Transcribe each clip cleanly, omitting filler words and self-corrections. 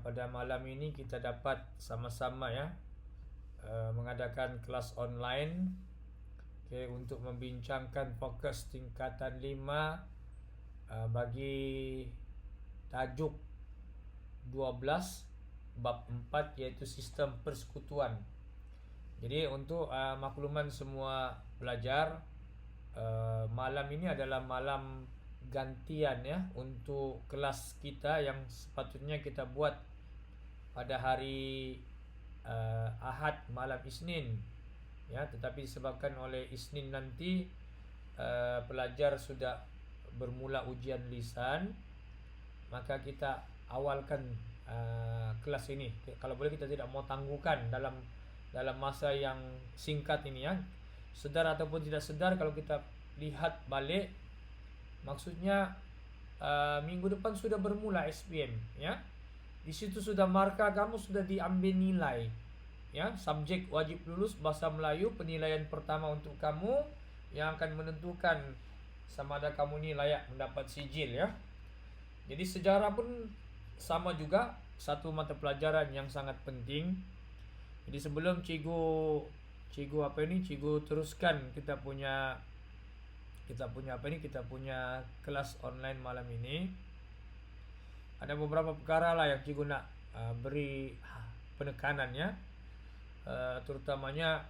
pada malam ini kita dapat sama-sama ya mengadakan kelas online untuk membincangkan fokus tingkatan 5 bagi tajuk 12 bab 4, iaitu sistem persekutuan. Jadi untuk makluman semua pelajar, malam ini adalah malam gantian ya untuk kelas kita yang sepatutnya kita buat pada hari Ahad malam Isnin ya, tetapi disebabkan oleh Isnin nanti pelajar sudah bermula ujian lisan, maka kita awalkan kelas ini. Kalau boleh kita tidak mau tangguhkan dalam masa yang singkat ini ya. Sedar ataupun tidak sedar, kalau kita lihat balik, maksudnya minggu depan sudah bermula SPM ya. Di situ sudah markah kamu sudah diambil nilai ya, subjek wajib lulus bahasa Melayu, penilaian pertama untuk kamu yang akan menentukan sama ada kamu ini layak mendapat sijil ya. Jadi sejarah pun sama juga, satu mata pelajaran yang sangat penting. Jadi sebelum cikgu teruskan kita punya kelas online malam ini, ada beberapa perkara lah yang cikgu nak beri penekanannya, terutamanya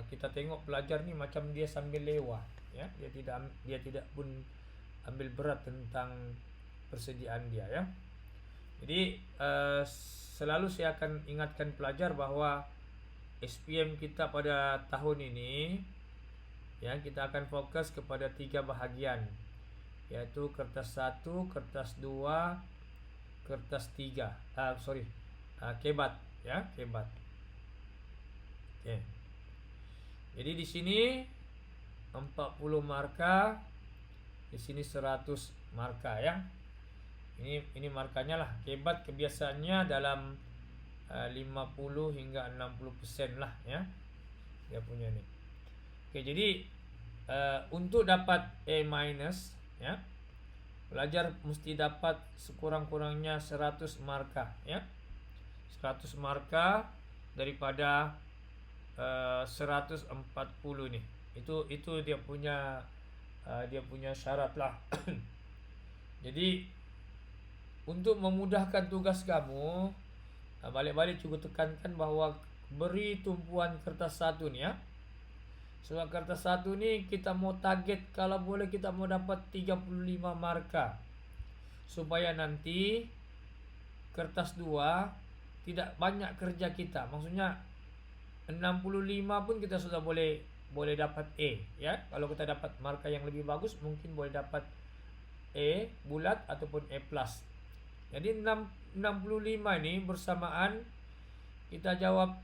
kita tengok pelajar ni macam dia sambil lewat ya, dia tidak pun ambil berat tentang persediaan dia ya. Jadi selalu saya akan ingatkan pelajar bahwa SPM kita pada tahun ini ya, kita akan fokus kepada 3 bahagian, yaitu kertas 1, kertas 2, kertas 3. Kebat ya, kebat. Okey. Jadi di sini 40 markah, di sini 100 markah ya. Ini markanya lah. Kebat kebiasaannya dalam 50 hingga 60% lah ya, dia punya ni. Okey, jadi untuk dapat A- ya, pelajar mesti dapat sekurang-kurangnya 100 markah ya. 100 markah daripada 140 ni. Itu dia punya syarat lah. Jadi untuk memudahkan tugas kamu, balik-balik cikgu tekankan bahawa beri tumpuan kertas 1 ni ya. Sebab kertas 1 ni kita mau target, kalau boleh kita mau dapat 35 markah, supaya nanti kertas 2 tidak banyak kerja kita. Maksudnya 65 pun kita sudah boleh dapat A ya. Kalau kita dapat markah yang lebih bagus, mungkin boleh dapat A bulat ataupun A plus. Jadi 65 ni bersamaan kita jawab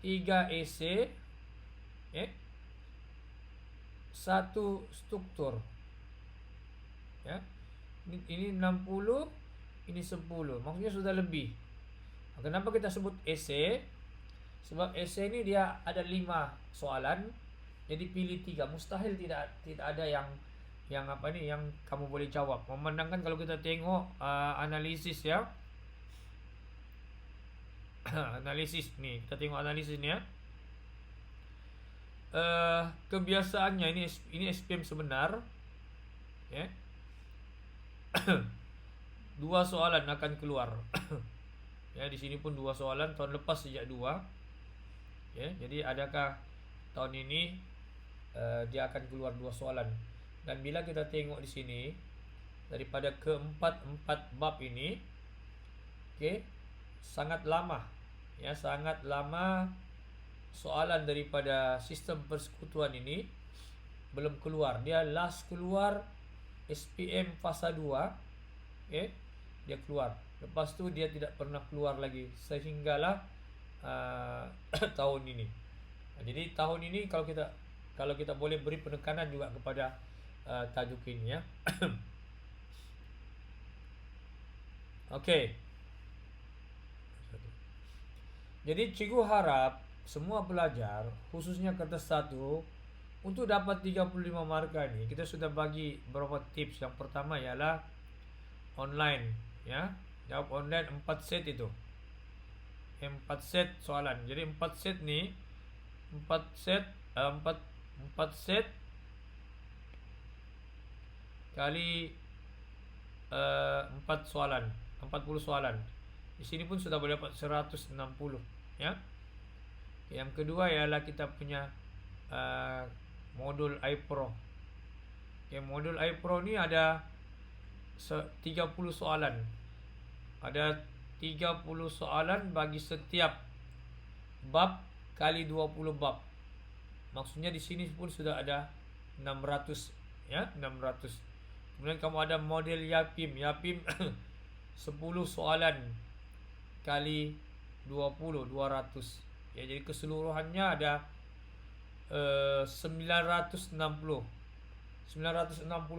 3 esei ya, 1 struktur ya. Ini 60, ini 10, maksudnya sudah lebih. Kenapa kita sebut esei? Sebab esei ni dia ada 5 soalan, jadi pilih 3. Mustahil tidak ada yang kamu boleh jawab. Memandangkan kalau kita tengok analisis ya. Analisis ni, kita tengok analisis ni ya. Kebiasaannya ini SPM sebenar ya. 2 soalan akan keluar. Ya, di sini pun 2 soalan, tahun lepas sejak 2. Ya, jadi adakah tahun ini dia akan keluar 2 soalan. Dan bila kita tengok di sini daripada keempat bab ini, okey, sangat lama ya, sangat lama soalan daripada sistem persekutuan ini belum keluar. Dia last keluar SPM fasa 2, okey, dia keluar. Lepas tu dia tidak pernah keluar lagi sehinggalah tahun ini. Jadi tahun ini kalau kita boleh beri penekanan juga kepada tajuk ini ya. Okey. Jadi cikgu harap semua pelajar, khususnya kertas 1, untuk dapat 35 markah ni, kita sudah bagi beberapa tips. Yang pertama ialah online ya. Jawab online 4 set itu. 4 set soalan. Jadi 4 set nih, 4 set 4 4 set kali 4 soalan, 40 soalan. Di sini pun sudah boleh dapat 160 ya. Yang kedua ialah kita punya modul iPro. Modul iPro ni ada 30 soalan. Ada 30 soalan bagi setiap bab kali 20 bab. Maksudnya di sini pun sudah ada 600 ya, 600. Kemudian kamu ada model Yapim. Yapim 10 soalan kali 20, 200. Ya, jadi keseluruhannya ada 960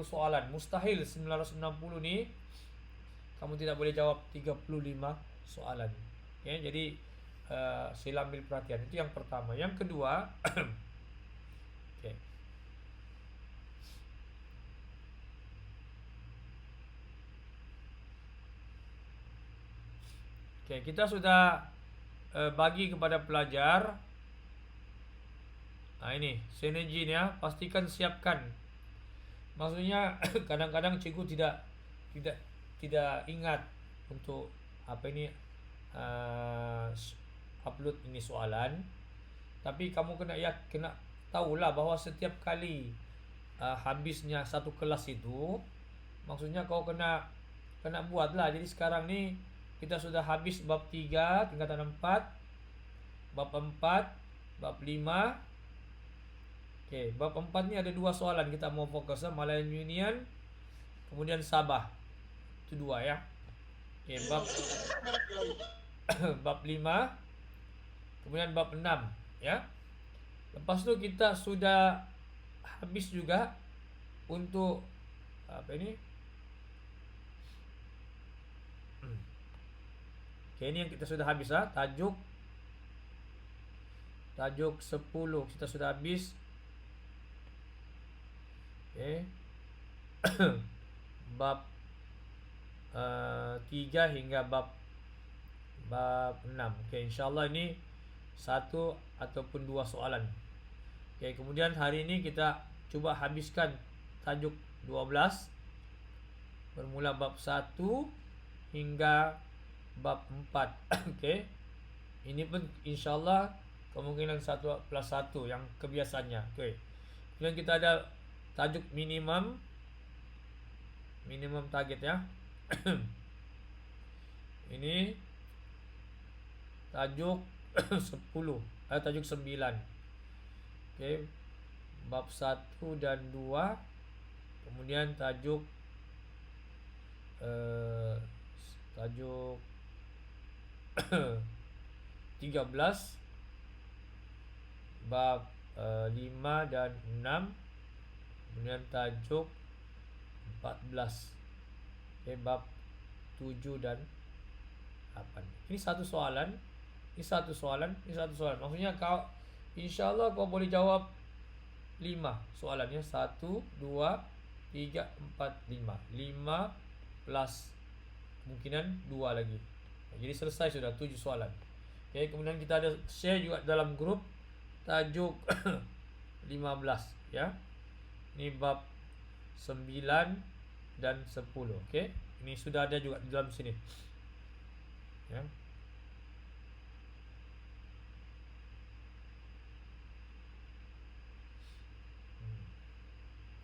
soalan. Mustahil 960 ni kamu tidak boleh jawab 35 soalan. Ya, jadi sila ambil perhatian. Itu yang pertama. Yang kedua, okay. Kita sudah bagi kepada pelajar. Nah, ini sinergi ya, pastikan siapkan. Maksudnya kadang-kadang cikgu tidak ingat untuk upload ini soalan. Tapi kamu kena tahulah bahwa setiap kali habisnya satu kelas itu, maksudnya kau kena buatlah. Jadi sekarang ni kita sudah habis bab 3 tingkatan 4, bab 4, bab 5. Bab 4 ni ada 2 soalan kita mau fokus, Malayan Union kemudian Sabah. Itu 2 ya. Bab bab 5 kemudian bab 6 ya. Lepas tu kita sudah habis juga untuk ini yang kita sudah habis tajuk 10 kita sudah habis. Bab 3 hingga bab 6. InsyaAllah ini 1 ataupun 2 soalan. Kemudian hari ini kita cuba habiskan tajuk 12 bermula bab 1 hingga bab 4. Ini pun insyaAllah kemungkinan 1+1 yang kebiasaannya. Kemudian kita ada tajuk minimum target ya. Ini tajuk 10, tajuk 9. Bab 1 dan 2. Kemudian tajuk 13, bab 5 dan 6. Kemudian tajuk 14, bab 7 dan 8. Ini satu soalan. Maksudnya kau insyaAllah kau boleh jawab 5 soalan ya. 1, 2, 3, 4, 5. 5 plus kemungkinan 2 lagi. Jadi selesai sudah 7 soalan. Kemudian kita ada share juga dalam grup tajuk 15 ya. Ini bab 9 dan 10. Ini sudah ada juga di dalam sini ya.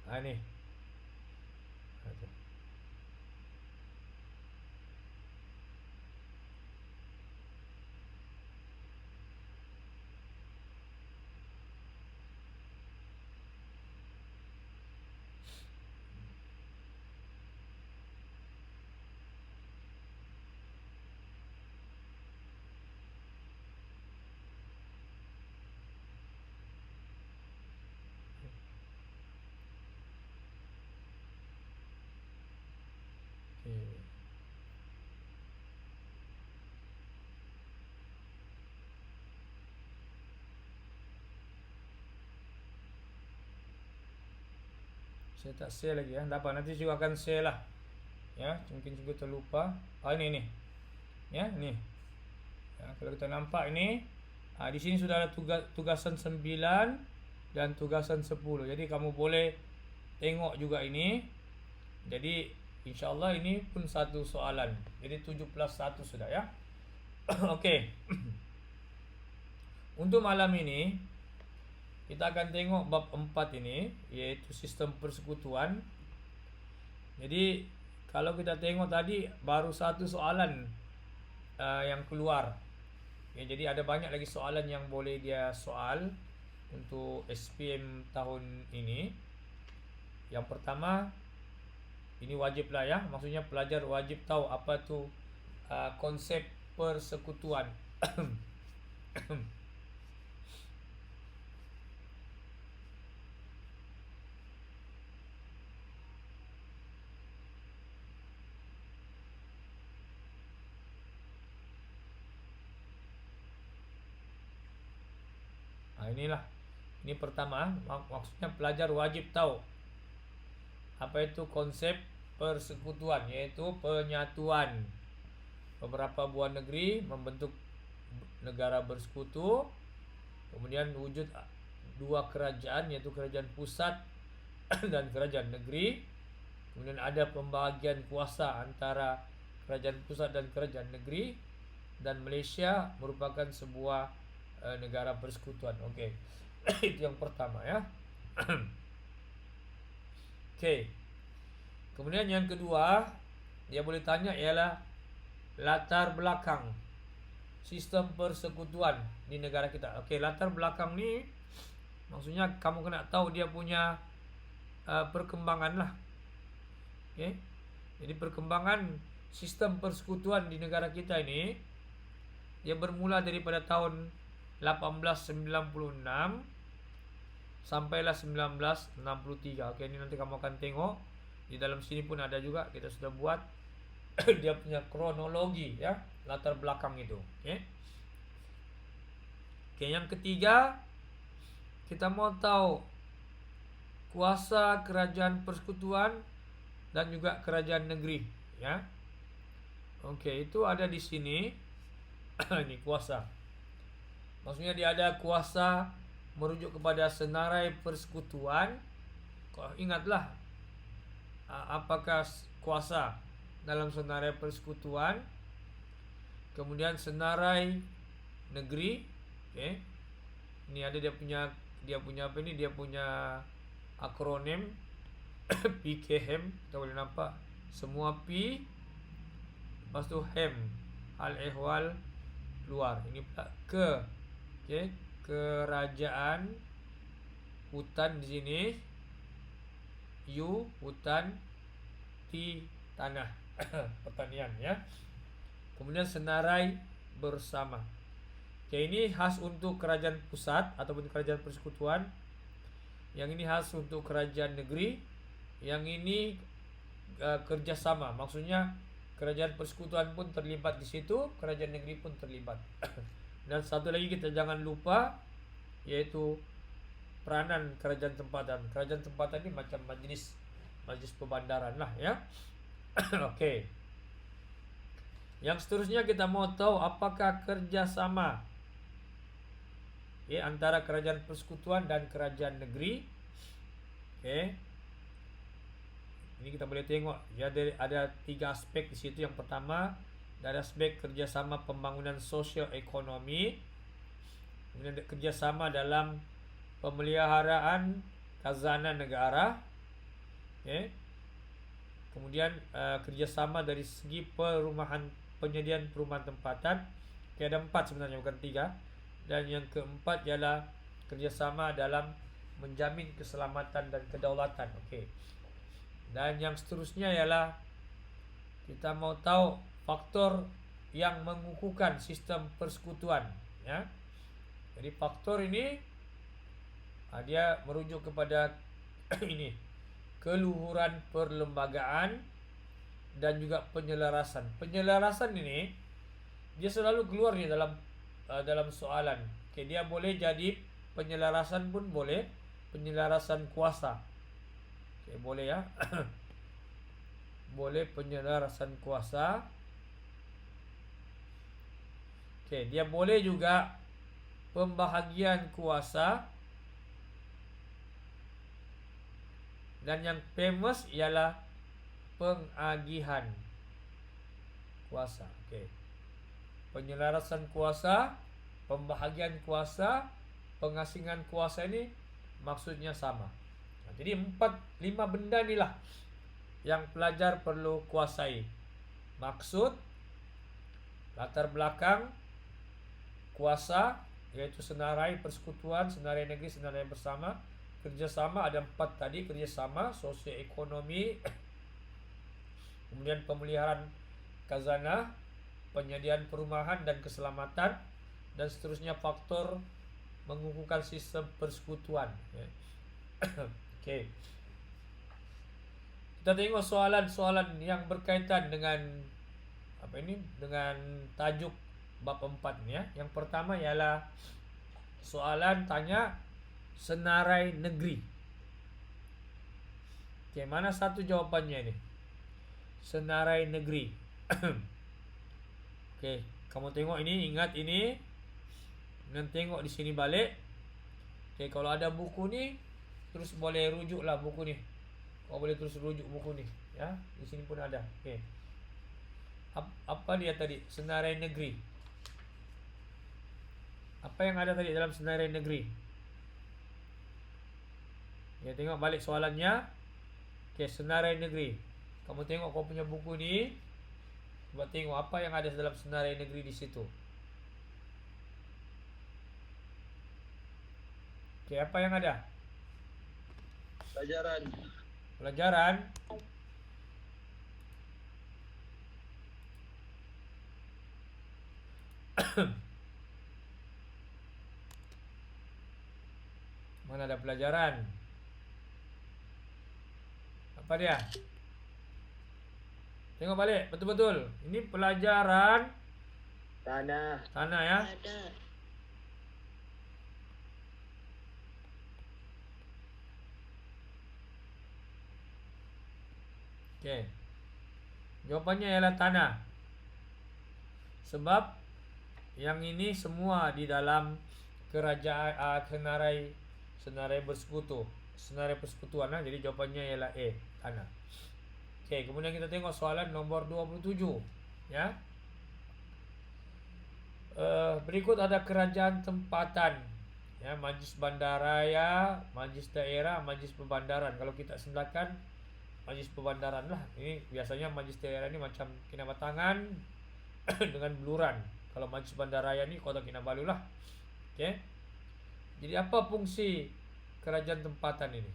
Ini saya tak share lagi ya. Tak apa, nanti juga akan share lah Ya, mungkin juga terlupa. Ini nih. Ya, ini. Ya, kalau kita nampak ini, di sini sudah ada tugasan 9 dan tugasan 10. Jadi kamu boleh tengok juga ini. Jadi insyaallah ini pun satu soalan. Jadi 7 plus 1 sudah ya. Okey. Untuk malam ini kita akan tengok bab 4 ini, yaitu sistem persekutuan. Jadi kalau kita tengok tadi baru satu soalan yang keluar. Ya, jadi ada banyak lagi soalan yang boleh dia soal untuk SPM tahun ini. Yang pertama, ini wajib lah ya, maksudnya pelajar wajib tahu apa tu konsep persekutuan. Inilah, ini pertama, maksudnya pelajar wajib tahu apa itu konsep persekutuan, yaitu penyatuan beberapa buah negeri membentuk negara bersekutu, kemudian wujud dua kerajaan, yaitu kerajaan pusat dan kerajaan negeri, kemudian ada pembahagian kuasa antara kerajaan pusat dan kerajaan negeri, dan Malaysia merupakan sebuah negara persekutuan. Okey. Itu yang pertama ya. Okey. Kemudian yang kedua, dia boleh tanya ialah latar belakang sistem persekutuan di negara kita. Okey, latar belakang ni maksudnya kamu kena tahu dia punya perkembangan lah. Okey. Jadi perkembangan sistem persekutuan di negara kita ini dia bermula daripada tahun 1896 sampailah 1963. Okey, ini nanti kamu akan tengok di dalam sini pun ada juga, kita sudah buat dia punya kronologi ya, latar belakang itu. Okey. Okey, yang ketiga kita mau tahu kuasa kerajaan persekutuan dan juga kerajaan negeri ya. Okey, itu ada di sini. Ini kuasa. Maksudnya dia ada kuasa merujuk kepada senarai persekutuan. Ingatlah apakah kuasa dalam senarai persekutuan, kemudian senarai negeri. Okey. Ini ada dia punya apa ini? Dia punya akronim PKM. Kita boleh nampak semua P, lepas tu hem, hal ehwal luar. Ini pula ke. Okey, kerajaan, hutan di sini, U hutan, T tanah, pertanian ya. Kemudian senarai bersama. Okey, ini khas untuk kerajaan pusat ataupun kerajaan persekutuan. Yang ini khas untuk kerajaan negeri. Yang ini kerjasama, maksudnya kerajaan persekutuan pun terlibat di situ, kerajaan negeri pun terlibat. Dan satu lagi kita jangan lupa, yaitu peranan kerajaan tempatan. Kerajaan tempatan ini macam majlis perbandaran lah ya. Okey. Yang seterusnya kita mau tahu apakah kerjasama antara kerajaan persekutuan dan kerajaan negeri. Okey. Ini kita boleh tengok ya, ada 3 aspek di situ. Yang pertama, ada aspek kerjasama pembangunan sosial ekonomi, kemudian kerjasama dalam pemeliharaan khazanah negara, okay. Kemudian kerjasama dari segi penyediaan perumahan tempatan. Okay, ada 4 sebenarnya, bukan 3. Dan yang keempat ialah kerjasama dalam menjamin keselamatan dan kedaulatan. Okay. Dan yang seterusnya ialah kita mau tahu faktor yang mengukuhkan sistem persekutuan ya. Jadi faktor ini dia merujuk kepada ini, keluhuran perlembagaan dan juga penyelarasan. Penyelarasan ini dia selalu keluar di dalam soalan. Okey, dia boleh jadi penyelarasan pun boleh, penyelarasan kuasa. Okey, boleh ya. boleh penyelarasan kuasa. Okey, dia boleh juga pembahagian kuasa. Dan yang famous ialah pengagihan kuasa. Okey. Penyelarasan kuasa, pembahagian kuasa, pengasingan kuasa ini maksudnya sama. Jadi 5 benda inilah yang pelajar perlu kuasai. Maksud, latar belakang, kuasa, iaitu senarai persekutuan, senarai negeri, senarai bersama. Kerjasama ada 4 tadi, kerjasama, sosioekonomi, kemudian pemeliharaan khazanah, penyediaan perumahan dan keselamatan, dan seterusnya faktor mengukuhkan sistem persekutuan. Okey. Kita tengok soalan-soalan yang berkaitan dengan dengan tajuk bab 4 ni ya. Yang pertama ialah soalan tanya senarai negeri. Okey, mana satu jawapannya ni? Senarai negeri. Okey, kamu tengok ini, ingat ini. Dan tengok di sini balik. Okey, kalau ada buku ni, terus boleh rujuklah buku ni. Kau boleh terus rujuk buku ni, ya. Di sini pun ada. Okey. Apa dia tadi? Senarai negeri. Apa yang ada tadi dalam senarai negeri? Ya, tengok balik soalannya. Okey, senarai negeri. Kamu tengok kau punya buku ni. Cuba tengok apa yang ada dalam senarai negeri di situ. Okey, apa yang ada? Pelajaran. Mana ada pelajaran? Apa dia? Tengok balik, betul-betul. Ini pelajaran Tanah. tanah ya. Ada. Okey. Jawapannya ialah tanah. Sebab yang ini semua di dalam kerajaan senarai bersekutu, senarai persekutuan lah. Jadi jawapannya ialah A, tanah. Okey, kemudian kita tengok soalan nombor 27 ya. Berikut ada kerajaan tempatan ya, majlis bandaraya, majlis daerah, majlis perbandaran. Kalau kita sendalakan majlis perbandaran lah. Ini biasanya majlis daerah ini macam Kinabatangan dengan Beluran. Kalau majlis bandaraya ni Kota Kinabalu lah. Okey. Jadi apa fungsi kerajaan tempatan ini?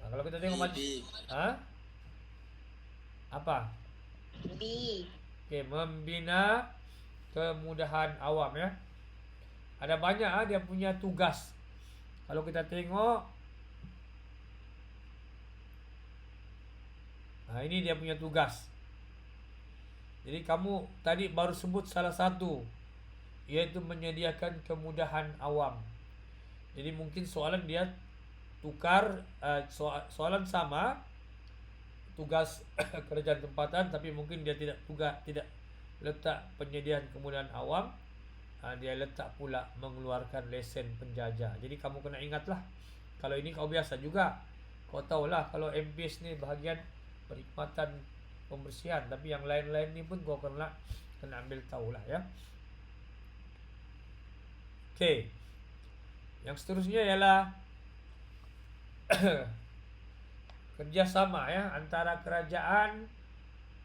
Nah, kalau kita tengok majlis, apa? B. Okey, membina kemudahan awam ya. Ada banyak dia punya tugas. Kalau kita tengok, nah ini dia punya tugas. Jadi kamu tadi baru sebut salah satu, iaitu menyediakan kemudahan awam. Jadi mungkin soalan dia tukar, soalan sama, tugas kerajaan tempatan, tapi mungkin dia tidak letak penyediaan kemudahan awam, dia letak pula mengeluarkan lesen penjajah. Jadi kamu kena ingatlah. Kalau ini kau biasa juga, kau tahulah kalau MPS ni bahagian perkhidmatan pembersihan, tapi yang lain-lain ni pun kau kena ambil tahulah ya. Okey. Yang seterusnya ialah kerjasama ya antara kerajaan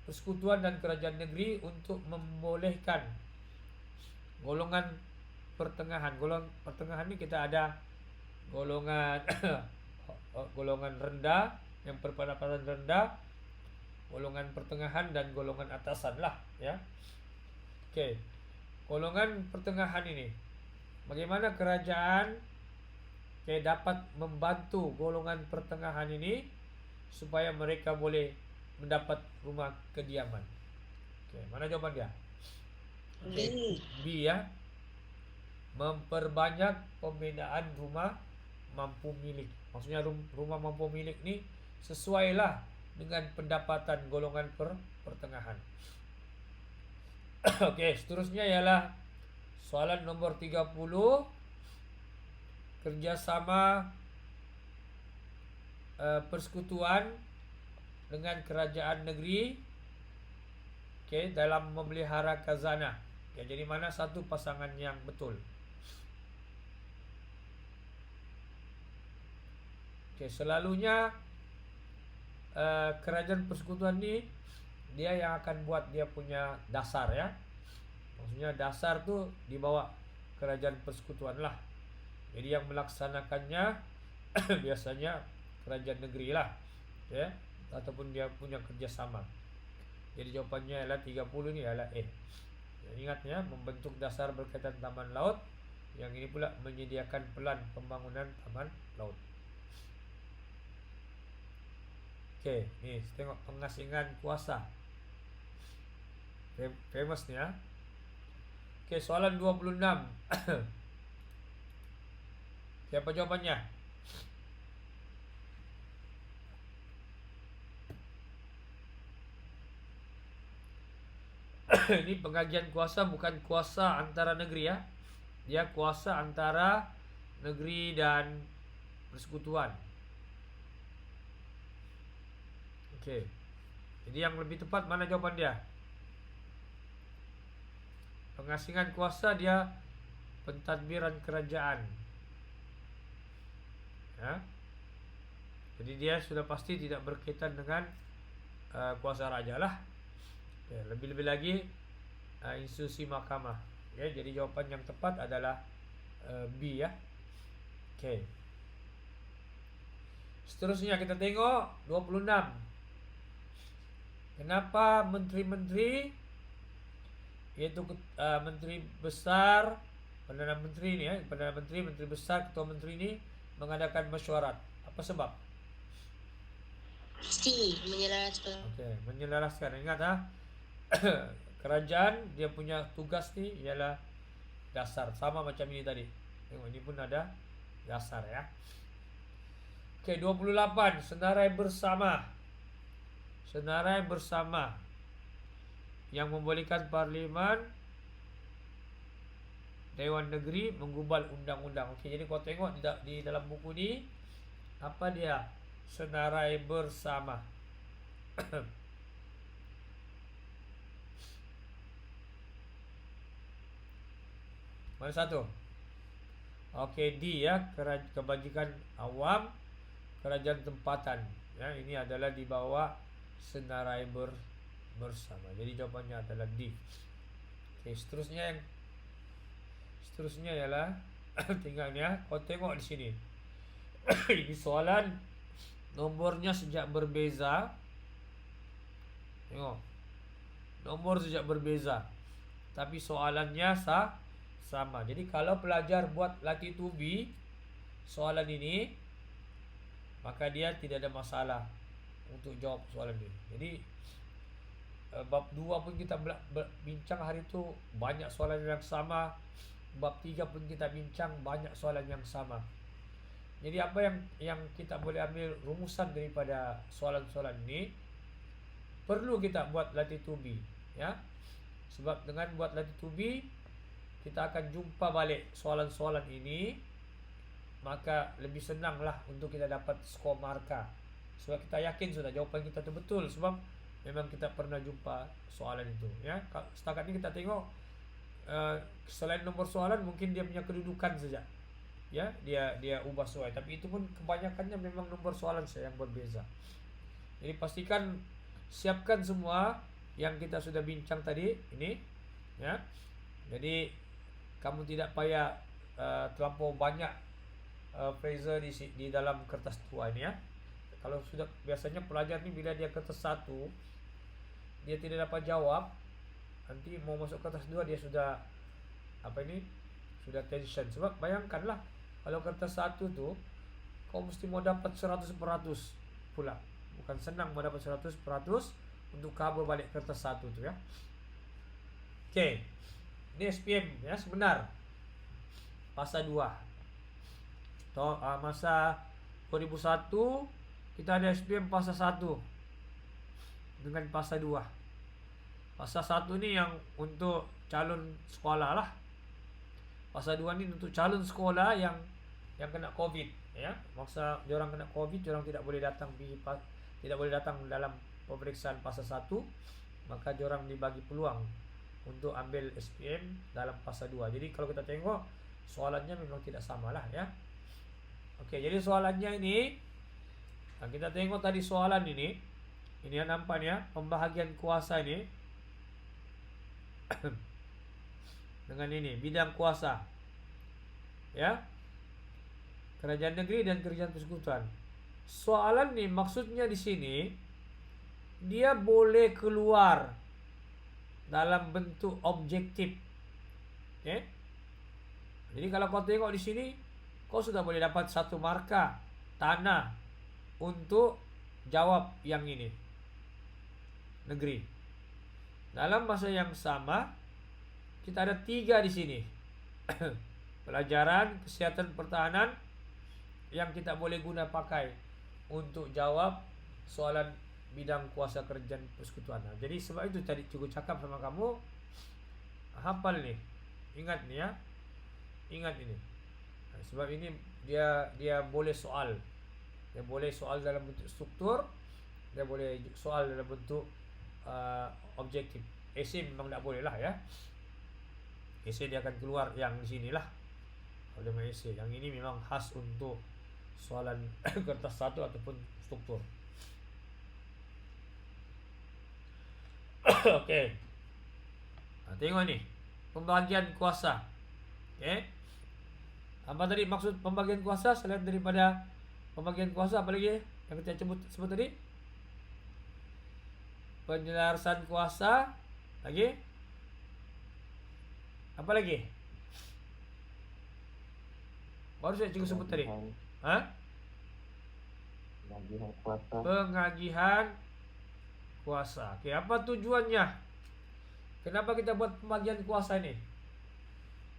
persekutuan dan kerajaan negeri untuk membolehkan golongan pertengahan. Golongan pertengahan ni kita ada golongan golongan rendah, yang berpendapatan rendah, golongan pertengahan dan golongan atasan lah ya. Okey. Golongan pertengahan ini, bagaimana kerajaan dapat membantu golongan pertengahan ini supaya mereka boleh mendapat rumah kediaman? Okey, mana jawapan dia? B. B ya. Memperbanyak pembinaan rumah mampu milik. Maksudnya rumah mampu milik ni sesuailah dengan pendapatan golongan pertengahan. Oke, seterusnya ialah soalan nomor 30, kerjasama persekutuan dengan kerajaan negeri, dalam memelihara khazanah. Jadi mana satu pasangan yang betul? Selalunya kerajaan persekutuan ni dia yang akan buat dia punya dasar, ya. Maksudnya dasar tu di bawah kerajaan persekutuan lah. Jadi yang melaksanakannya biasanya kerajaan negeri lah, ya, ataupun dia punya kerjasama. Jadi jawapannya adalah 30 ni adalah A. Ingat ya, membentuk dasar berkaitan taman laut. Yang ini pula menyediakan pelan pembangunan taman laut. Okey, ni tengok pengasingan kuasa. Famous ni, ya. Okey, soalan 26. Siapa jawapannya? Ini pengagihan kuasa bukan kuasa antara negeri, ya. Dia kuasa antara negeri dan persekutuan. Okey. Jadi yang lebih tepat mana jawapan dia? Pengasingan kuasa dia pentadbiran kerajaan. Ya. Jadi dia sudah pasti tidak berkaitan dengan kuasa raja lah. Ya, lebih-lebih lagi institusi mahkamah. Ya, jadi jawapan yang tepat adalah B, ya. Okey. Seterusnya kita tengok 26. Kenapa menteri-menteri, yaitu menteri besar, Perdana Menteri ni, Perdana Menteri, menteri besar, ketua menteri ni mengadakan mesyuarat? Apa sebab? C. Menyelaraskan. Okey, menyelaraskan. Ingat, kerajaan dia punya tugas ni ialah dasar, sama macam ini tadi. Tengok, ini pun ada dasar, ya. Okey, 28. Senarai bersama. Senarai bersama yang membolehkan Parlimen, Dewan Negeri menggubal undang-undang. Okey, jadi kau tengok di dalam buku ni, apa dia? Senarai bersama. Mana satu? Okey, D, ya. Kebajikan awam, kerajaan tempatan. Ya, ini adalah di bawah senarai bersama. Jadi jawapannya adalah D. Okey, seterusnya ialah tinggal ni, ya. Kau tengok di sini. Ini soalan nomornya sejak berbeza. Tengok. Nomor sejak berbeza. Tapi soalannya sama. Jadi kalau pelajar buat latih tubi soalan ini, maka dia tidak ada masalah untuk jawab soalan ini. Jadi bab 2 pun kita bincang hari itu banyak soalan yang sama. Bab 3 pun kita bincang banyak soalan yang sama. Jadi apa yang kita boleh ambil rumusan daripada soalan-soalan ini, perlu kita buat latih tubi, ya. Sebab dengan buat latih tubi, kita akan jumpa balik soalan-soalan ini, maka lebih senanglah untuk kita dapat skor markah. Sebab kita yakin sudah jawapan kita itu betul, sebab memang kita pernah jumpa soalan itu, ya. Setakat ini kita tengok selain nomor soalan mungkin dia punya kedudukan saja, ya, dia ubah soal, tapi itu pun kebanyakannya memang nomor soalan saja yang berbeza. Jadi pastikan siapkan semua yang kita sudah bincang tadi ini, ya. Jadi kamu tidak payah terlampau banyak phrase di dalam kertas tua ini, ya. Kalau sudah, biasanya pelajar ni bila dia kertas 1 dia tidak dapat jawab, nanti mau masuk kertas 2 dia sudah sudah tension. Sebab bayangkanlah kalau kertas 1 tu kau mesti mau dapat 100% pula. Bukan senang mau dapat 100% untuk cover balik kertas 1 tu, ya. Okey. Ini SPM, ya, sebenar. Masa 2. Masa 2001 kita ada SPM fasa 1. dengan fasa 2. Fasa 1 ni yang untuk calon sekolah lah. Fasa 2 ni untuk calon sekolah yang kena COVID, ya. Masa diorang kena COVID, diorang tidak boleh datang dalam pemeriksaan fasa 1, maka diorang dibagi peluang untuk ambil SPM dalam fasa 2. Jadi kalau kita tengok soalannya memang tidak sama lah, ya. Okey, jadi soalannya ini, kita tengok tadi soalan ini yang nampak ya, pembahagian kuasa ini dengan ini bidang kuasa, ya, kerajaan negeri dan kerajaan persekutuan. Soalan ni maksudnya di sini dia boleh keluar dalam bentuk objektif. Okey. Jadi kalau kau tengok di sini, kau sudah boleh dapat 1 markah tanah untuk jawab yang ini, negeri. Dalam masa yang sama, kita ada 3 di sini. Pelajaran kesihatan pertahanan yang kita boleh guna pakai untuk jawab soalan bidang kuasa kerajaan persekutuan. Jadi sebab itu tadi cukup cakap sama kamu, hafal nih, ingat nih ya, ingat ini. Sebab ini dia boleh soal, dalam bentuk struktur, dia boleh soal dalam bentuk objektif. Esei memang tak boleh lah, ya. Esei dia akan keluar yang di sinilah, kalau dia esei. Yang ini memang khas untuk soalan kertas 1 ataupun struktur. Okey. Tengok ni, pembagian kuasa. Okey. Apa tadi maksud pembagian kuasa? Selain daripada pembagian kuasa, apa lagi yang kita sebut tadi? Penyelarasan kuasa. Lagi? Apa lagi? Baru saya cikgu sebut tadi. Pengagihan kuasa. Pengagihan kuasa. Okey, apa tujuannya? Kenapa kita buat pembagian kuasa ini?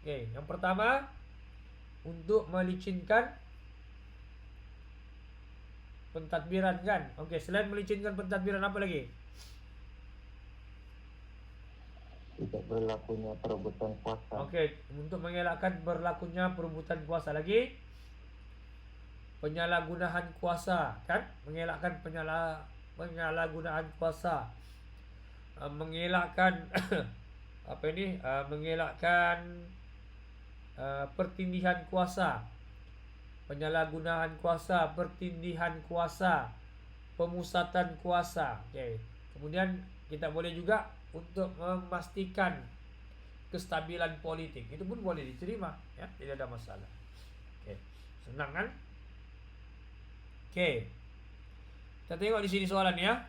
Okey, yang pertama, untuk melicinkan pentadbiran, kan? Okey, selain melicinkan pentadbiran, apa lagi? Tidak berlakunya perebutan kuasa. Okey, untuk mengelakkan berlakunya perebutan kuasa. Lagi, penyalahgunaan kuasa, kan? Mengelakkan penyalahgunaan kuasa. Mengelakkan apa ini? Mengelakkan pertindihan kuasa, penyalahgunaan kuasa, pertindihan kuasa, pemusatan kuasa. Okey. Kemudian kita boleh juga untuk memastikan kestabilan politik. Itu pun boleh diterima, ya, tidak ada masalah. Okey. Senang, kan? Okey. Kita tengok di sini soalan, ya.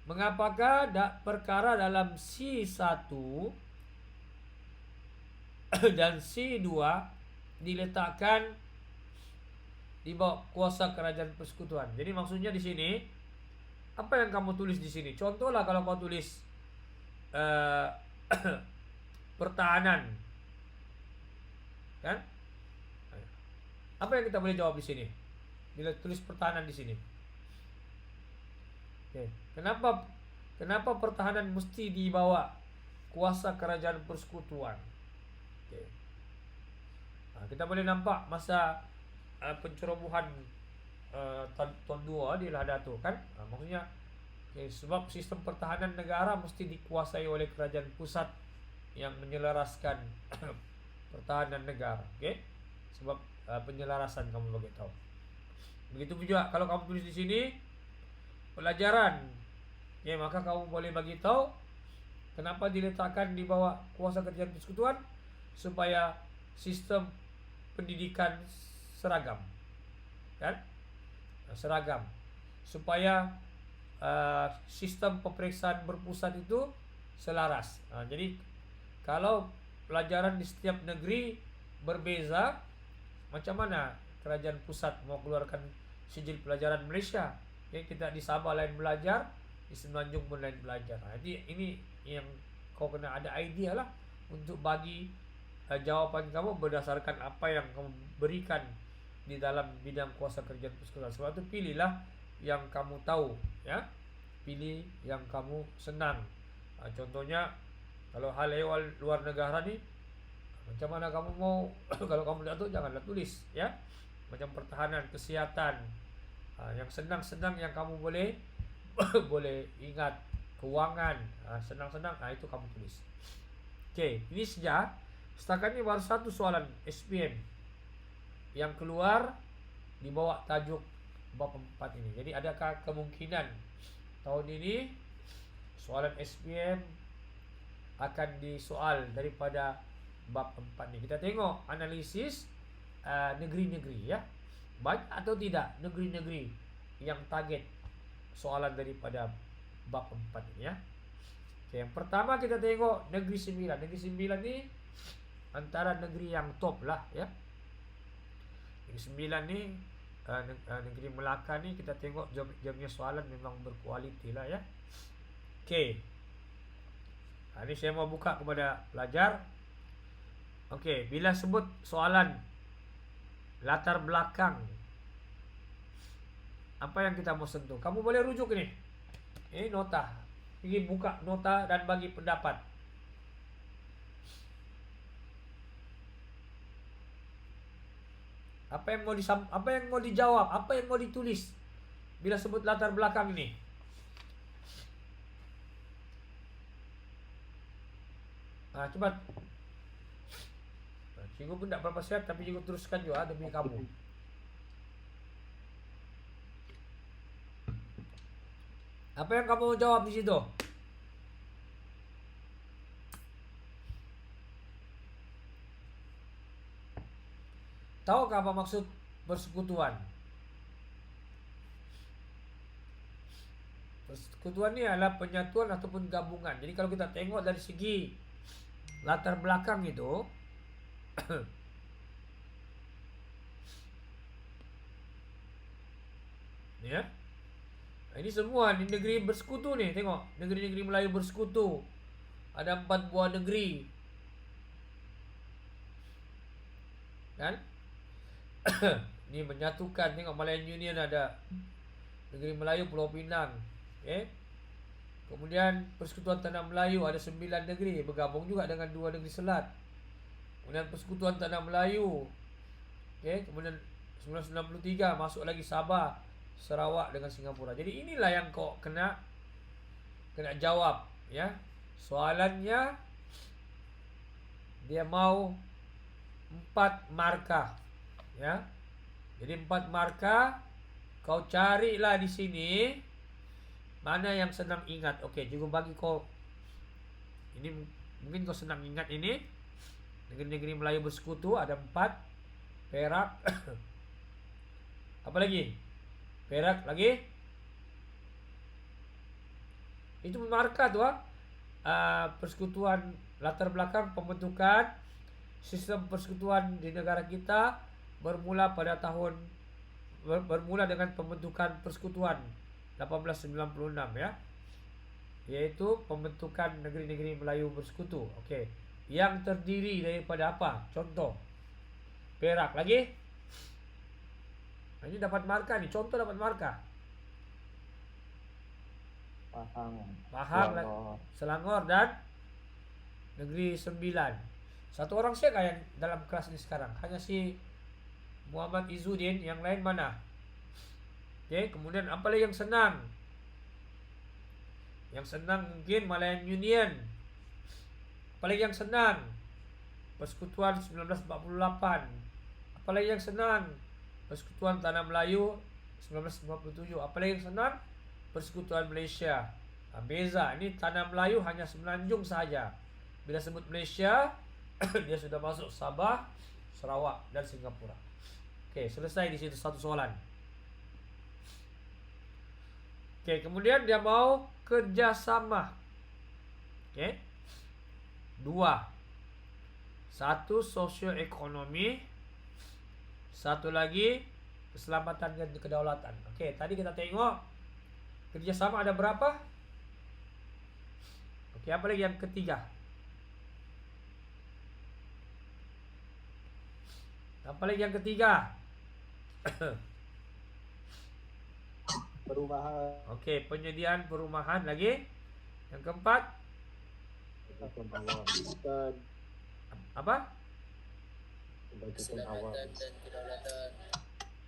Mengapakah perkara dalam C1 dan C2 diletakkan di bawah kuasa kerajaan persekutuan? Jadi maksudnya di sini, apa yang kamu tulis di sini? Contohlah kalau kau tulis pertahanan, kan? Apa yang kita boleh jawab di sini? Bila tulis pertahanan di sini. Okay. Kenapa pertahanan mesti dibawa kuasa kerajaan persekutuan? Okay. Kita boleh nampak masa pencerobohan tahun 2 di Lahadato, kan? Maksudnya, sebab sistem pertahanan negara mesti dikuasai oleh kerajaan pusat yang menyelaraskan pertahanan negara. Okay? Sebab penyelarasan kamu bagi tahu. Begitu juga kalau kamu tulis di sini pelajaran, ya, maka kamu boleh bagi tahu kenapa diletakkan di bawah kuasa kerajaan persekutuan, supaya sistem pendidikan seragam, kan? Seragam, supaya sistem peperiksaan berpusat itu selaras. Jadi kalau pelajaran di setiap negeri berbeza, macam mana kerajaan pusat mau keluarkan sijil pelajaran Malaysia? Ya, kita di Sabah lain belajar, di Semenanjung pun lain belajar. Jadi ini yang kau kena ada idea lah untuk bagi jawapan kamu berdasarkan apa yang kamu berikan di dalam bidang kuasa kerajaan persekutuan. Sebab itu pilihlah yang kamu tahu, ya. pilih yang kamu senang. Contohnya kalau hal ehwal luar negara nih, macam mana kamu mau kalau kamu lihat tuh janganlah tulis ya. Macam pertahanan, kesehatan, yang senang-senang yang kamu boleh boleh ingat, keuangan, senang-senang, itu kamu tulis. Oke, ini saja. Setakat ini baru satu soalan SPM yang keluar di bawah tajuk bab 4 ini. Jadi adakah kemungkinan tahun ini soalan SPM akan disoal daripada bab 4 ini? Kita tengok analisis negeri-negeri ya. Banyak atau tidak negeri-negeri yang target soalan daripada bab 4 ini ya. Oke, yang pertama kita tengok negeri 9. Negeri 9 ini antara negeri yang top lah ya. Negeri 9 ni negeri Melaka ni kita tengok jawabnya soalan memang berkualiti lah ya. Okey. Ini saya mau buka kepada pelajar. Okey, bila sebut soalan latar belakang, apa yang kita mau sentuh? Kamu boleh rujuk ini. Ini nota. Pergi buka nota dan bagi pendapat. Apa yang mau dijawab? Apa yang mau ditulis bila sebut latar belakang ini? Cepat. Cikgu pun tak berapa siap, tapi cikgu teruskan juga demi kamu. Apa yang kamu jawab di situ? Tahukah apa maksud persekutuan? Persekutuan ini adalah penyatuan ataupun gabungan. Jadi kalau kita tengok dari segi latar belakang itu ya. Ini semua di negeri bersekutu nih, tengok. Negeri-negeri Melayu bersekutu. Ada 4 buah negeri. Kan? Ini menyatukan. Tengok Malayan Union ada negeri Melayu Pulau Pinang. Kemudian Persekutuan Tanah Melayu ada 9 negeri, bergabung juga dengan 2 negeri selat. Kemudian Persekutuan Tanah Melayu. Kemudian 1993 masuk lagi Sabah, Sarawak dengan Singapura. Jadi inilah yang kau kena jawab ya. Soalannya dia mau 4 markah ya. Jadi 4 markah. Kau carilah di sini mana yang senang ingat. Okey, cikgu bagi kau. Ini mungkin kau senang ingat ini. Negeri-negeri Melayu bersekutu ada 4. Perak. Apa lagi? Perak lagi. Itu markah tu persekutuan, latar belakang pembentukan sistem persekutuan di negara kita bermula dengan pembentukan persekutuan 1896 ya. Yaitu pembentukan negeri-negeri Melayu bersekutu. Okey. Yang terdiri daripada apa? Contoh. Perak lagi. Ini dapat markah nih. Contoh dapat markah. Pahang, Selangor dan Negeri 9. Satu orang siapa yang dalam kelas ini sekarang? Hanya si Muhammad Izzuddin. Yang lain mana? Kemudian apa lagi yang senang? Yang senang mungkin Malayan Union. Apa lagi yang senang? Persekutuan 1948. Apa lagi yang senang? Persekutuan Tanah Melayu 1957. Apa lagi yang senang? Persekutuan Malaysia. Beza, ini Tanah Melayu hanya Semenanjung sahaja. Bila sebut Malaysia dia sudah masuk Sabah, Sarawak dan Singapura. Okey, selesai di situ satu soalan. Okey, kemudian dia mau kerjasama. Okey. 2. 1 sosioekonomi. 1 lagi keselamatan dan kedaulatan. Okey, tadi kita tengok kerjasama ada berapa? Okey, apa lagi yang ketiga? Apa lagi yang ketiga? perumahan, Oke, penyediaan perumahan lagi. Yang keempat, kebutuhan awam, dan apa? kebutuhan awam, Keselamatan dan kedaulatan.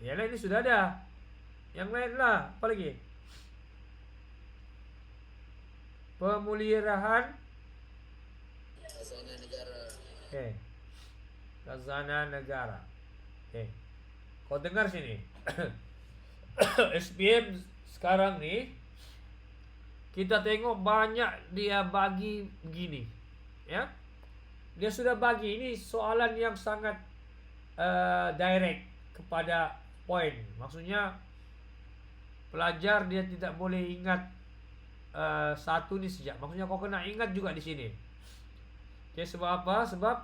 Yang lain ini sudah ada. Yang lain lah, apa lagi? Pemeliharaan. Khazanah negara. Oke. Khazanah negara. Oke. Kau dengar sini. SPM sekarang nih kita tengok banyak dia bagi begini, ya. Dia sudah bagi ini soalan yang sangat direct kepada poin. Maksudnya pelajar dia tidak boleh ingat satu ni sejak. Maksudnya kau kena ingat juga di sini. Oke, sebab apa? Sebab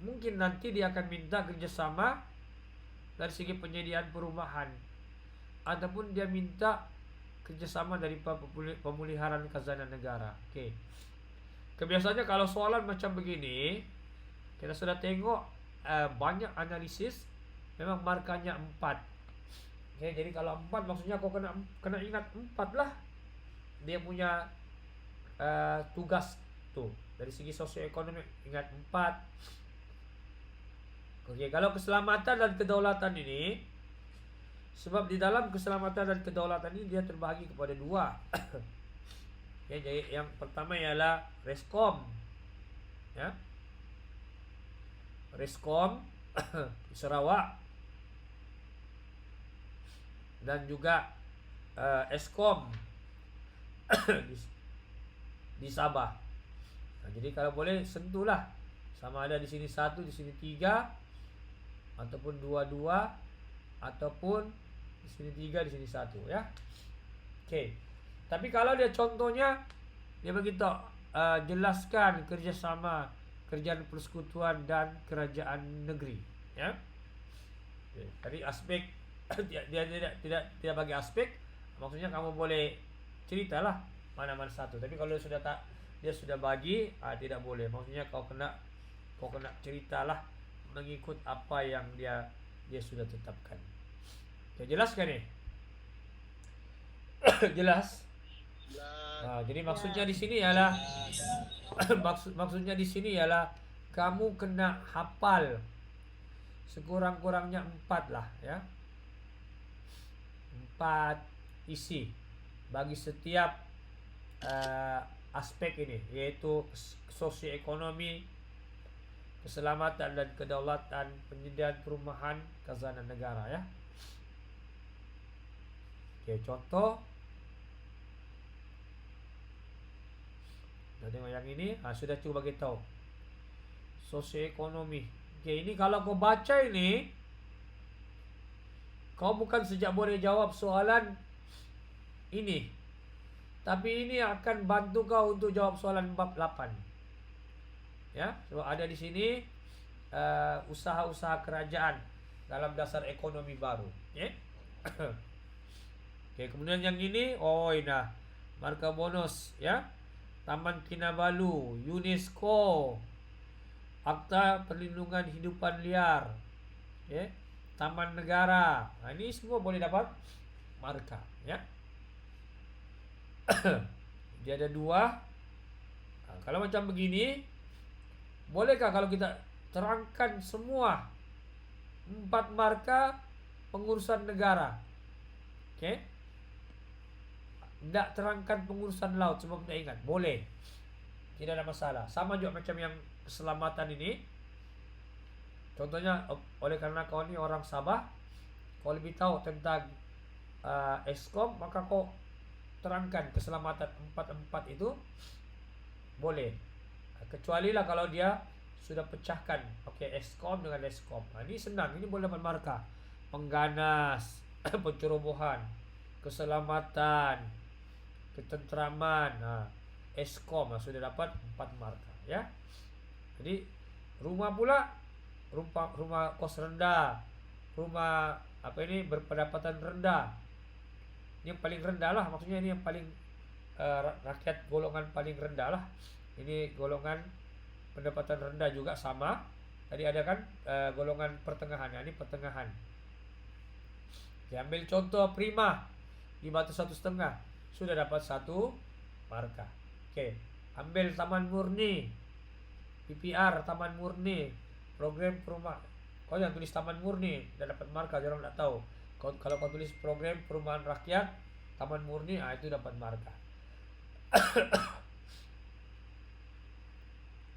mungkin nanti dia akan minta kerjasama dari segi penyediaan perumahan, ataupun dia minta kerjasama dari pemeliharaan khazanah negara. Oke. Kebiasaannya kalau soalan macam begini, kita sudah tengok banyak analisis, memang markanya 4. Oke, jadi kalau 4 maksudnya kau kena ingat 4 lah. Dia punya tugas tuh. Dari segi sosioekonomi ingat 4. Oke, kalau keselamatan dan kedaulatan ini, sebab di dalam keselamatan dan kedaulatan ini dia terbagi kepada 2. Ya, jadi yang pertama ialah Reskom, ya, Reskom di Sarawak, dan juga Eskom di Sabah. Nah, jadi kalau boleh sentuhlah, sama ada di sini 1, di sini 3, ataupun 2, ataupun di sini 3, di sini 1, ya. Oke. Tapi kalau dia contohnya dia begitu jelaskan kerjasama, kerjaan persekutuan dan kerajaan negeri, ya. Oke. Tadi aspek dia tidak bagi aspek, maksudnya kamu boleh ceritalah mana-mana satu. Tapi kalau dia sudah bagi, tidak boleh. Maksudnya kau kena ceritalah mengikut apa yang dia sudah tetapkan. Oke, jelas kan nih? Jelas. Nah, jadi maksudnya di sini ialah maksudnya di sini ialah kamu kena hafal sekurang-kurangnya 4 lah, ya. 4 isi bagi setiap aspek ini, yaitu sosioekonomi, keselamatan dan kedaulatan, penyediaan perumahan, khazanah negara, ya. Oke, contoh. Nah, tengok yang ini, sudah cuba bagi tahu. Sosioekonomi. Oke, ini kalau kau baca ini, kau bukan sejak boleh jawab soalan ini, tapi ini akan bantu kau untuk jawab soalan bab 8. Ya, sebab ada di sini usaha-usaha kerajaan dalam dasar ekonomi baru. Okay? Oke, kemudian yang ini, marka bonus, ya. Taman Kinabalu, UNESCO, Akta Perlindungan Hidupan Liar, okay? Taman Negara. Nah, ini semua boleh dapat marka, ya. Dia ada 2. Nah, kalau macam begini, bolehkah kalau kita terangkan semua 4 marka pengurusan negara? Oke. Tidak terangkan pengurusan laut sebab tidak ingat. Boleh. Tidak ada masalah. Sama juga macam yang keselamatan ini. Contohnya, oleh karena kau ini orang Sabah, kau lebih tahu tentang Eskom, maka kau terangkan keselamatan 4 itu boleh. Kecuali lah kalau dia sudah pecahkan. Oke, Eskom dengan Eskom. Nah, ini senang. Ini boleh dapat marka. Pengganas, pencerobohan, keselamatan, ketentraman. Nah, Eskom sudah dapat 4 marka, ya. Jadi rumah pula, rumah kos rendah, rumah berpendapatan rendah. Ini yang paling rendah lah, maksudnya ini yang paling rakyat golongan paling rendah lah. Ini golongan pendapatan rendah juga sama. Tadi ada kan golongan pertengahan. Ini pertengahan. Oke, ambil contoh Prima. dibantu 1,5, sudah dapat 1 markah. Oke, ambil Taman Murni, PPR Taman Murni, program perumahan. Kau jangan tulis Taman Murni, tidak dapat markah, orang tidak tahu. Kalau kau tulis program perumahan rakyat Taman Murni, itu dapat markah.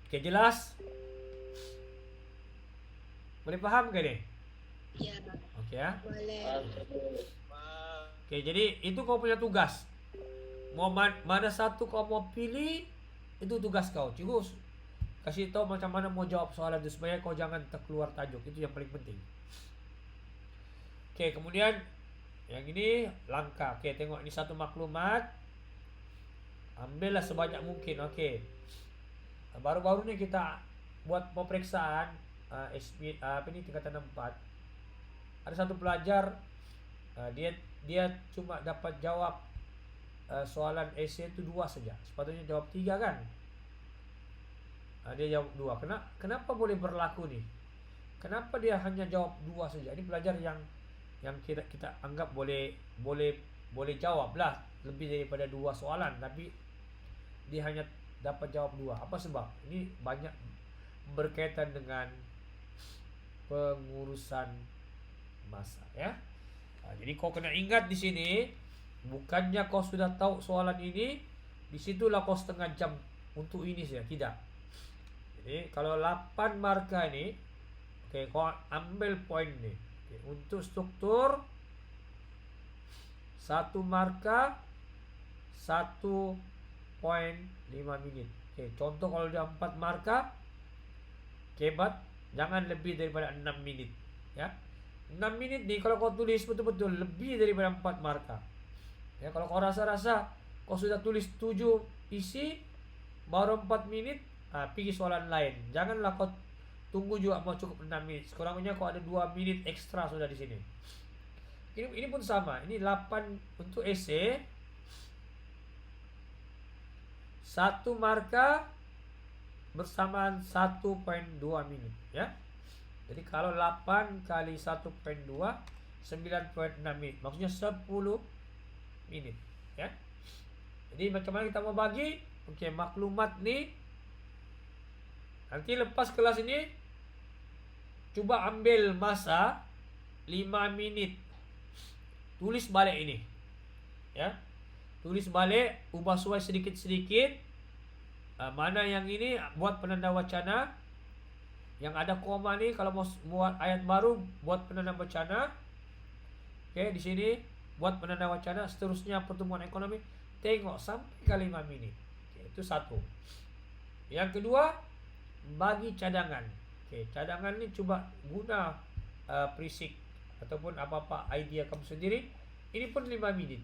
Oke, jelas? Boleh paham gak nih? Ya, Oke ya. boleh. Oke, jadi itu kau punya tugas. Mau mana satu kau mau pilih, itu tugas kau. Cikgu kasih tahu macam mana mau jawab soalan itu supaya kau jangan terkeluar tajuk. Itu yang paling penting. Oke, kemudian yang ini langkah. Oke, tengok ini satu maklumat. Ambillah sebanyak mungkin. Oke. Baru-baru ini kita buat pemeriksaan tingkatan 4. Ada satu pelajar dia cuma dapat jawab soalan esai itu 2 saja. Sepatutnya jawab 3 kan? Dia jawab 2. Kenapa boleh berlaku nih? Kenapa dia hanya jawab 2 saja? Ini pelajar yang kita anggap boleh jawab lah lebih daripada 2 soalan, tapi dia hanya dapat jawab 2. Apa sebab? Ini banyak berkaitan dengan pengurusan masa ya. Jadi kau kena ingat di sini, bukannya kau sudah tahu soalan ini, disitulah kau setengah jam untuk ini saja, tidak. Jadi kalau 8 markah ini, oke, kau ambil poin nih. Oke, untuk struktur 1 markah 1,5 menit. Oke, contoh kalau dia 4 markah, kebat jangan lebih daripada 6 menit ya. 6 menit nih kalau kau tulis betul-betul lebih daripada 4 markah. Ya, kalau kau rasa-rasa kau sudah tulis 7 isi baru 4 menit, pergi soalan lain. Janganlah kau tunggu juga mau cukup 6 menit. Sekurang-kurangnya kau ada 2 menit ekstra sudah di sini. Ini pun sama. Ini 8 untuk esai. 1 markah bersamaan 1,2 menit ya. Jadi kalau 8 kali 1,2 9,6 menit. Maksudnya 10 menit ya. Jadi macam mana kita mau bagi? Oke, maklumat nih. Nanti lepas kelas ini coba ambil masa 5 menit. Tulis balik ini. Ya. Tulis balik, ubah suai sedikit-sedikit. Mana yang ini buat penanda wacana. Yang ada koma nih kalau mau buat ayat baru buat penanda wacana. Oke, di sini buat penanda wacana, seterusnya pertumbuhan ekonomi. Tengok sampai ke 5 menit. Oke, itu 1. Yang kedua, bagi cadangan. Oke, cadangan ini coba guna prisik ataupun apa-apa idea kamu sendiri. Ini pun 5 menit.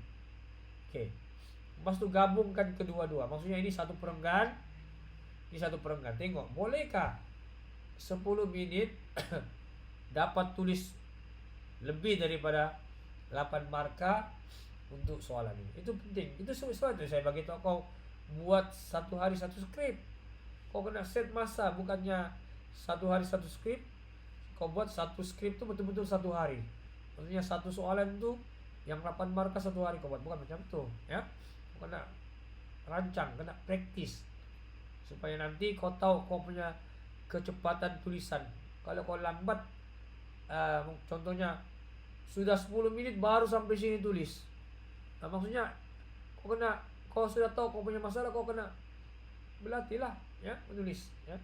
Oke. Lepas itu gabungkan kedua-dua. Maksudnya ini 1 perenggan, ini 1 perenggan. Tengok, bolehkah 10 menit dapat tulis lebih daripada 8 markah untuk soalan ini. Itu penting. Itu sesuatu saya bagi tahu kau buat 1 hari 1 skrip. Kau kena set masa, bukannya 1 hari 1 skrip. Kau buat 1 skrip itu betul-betul 1 hari. Maksudnya 1 soalan itu yang 8 markah 1 hari kau buat, bukan macam itu ya. Kau kena rancang, kena praktis supaya nanti kau tahu kau punya kecepatan tulisan. Kalau kau lambat, contohnya sudah 10 menit baru sampai sini tulis. Maksudnya kau sudah tahu kau punya masalah, kau kena berlatihlah ya menulis ya.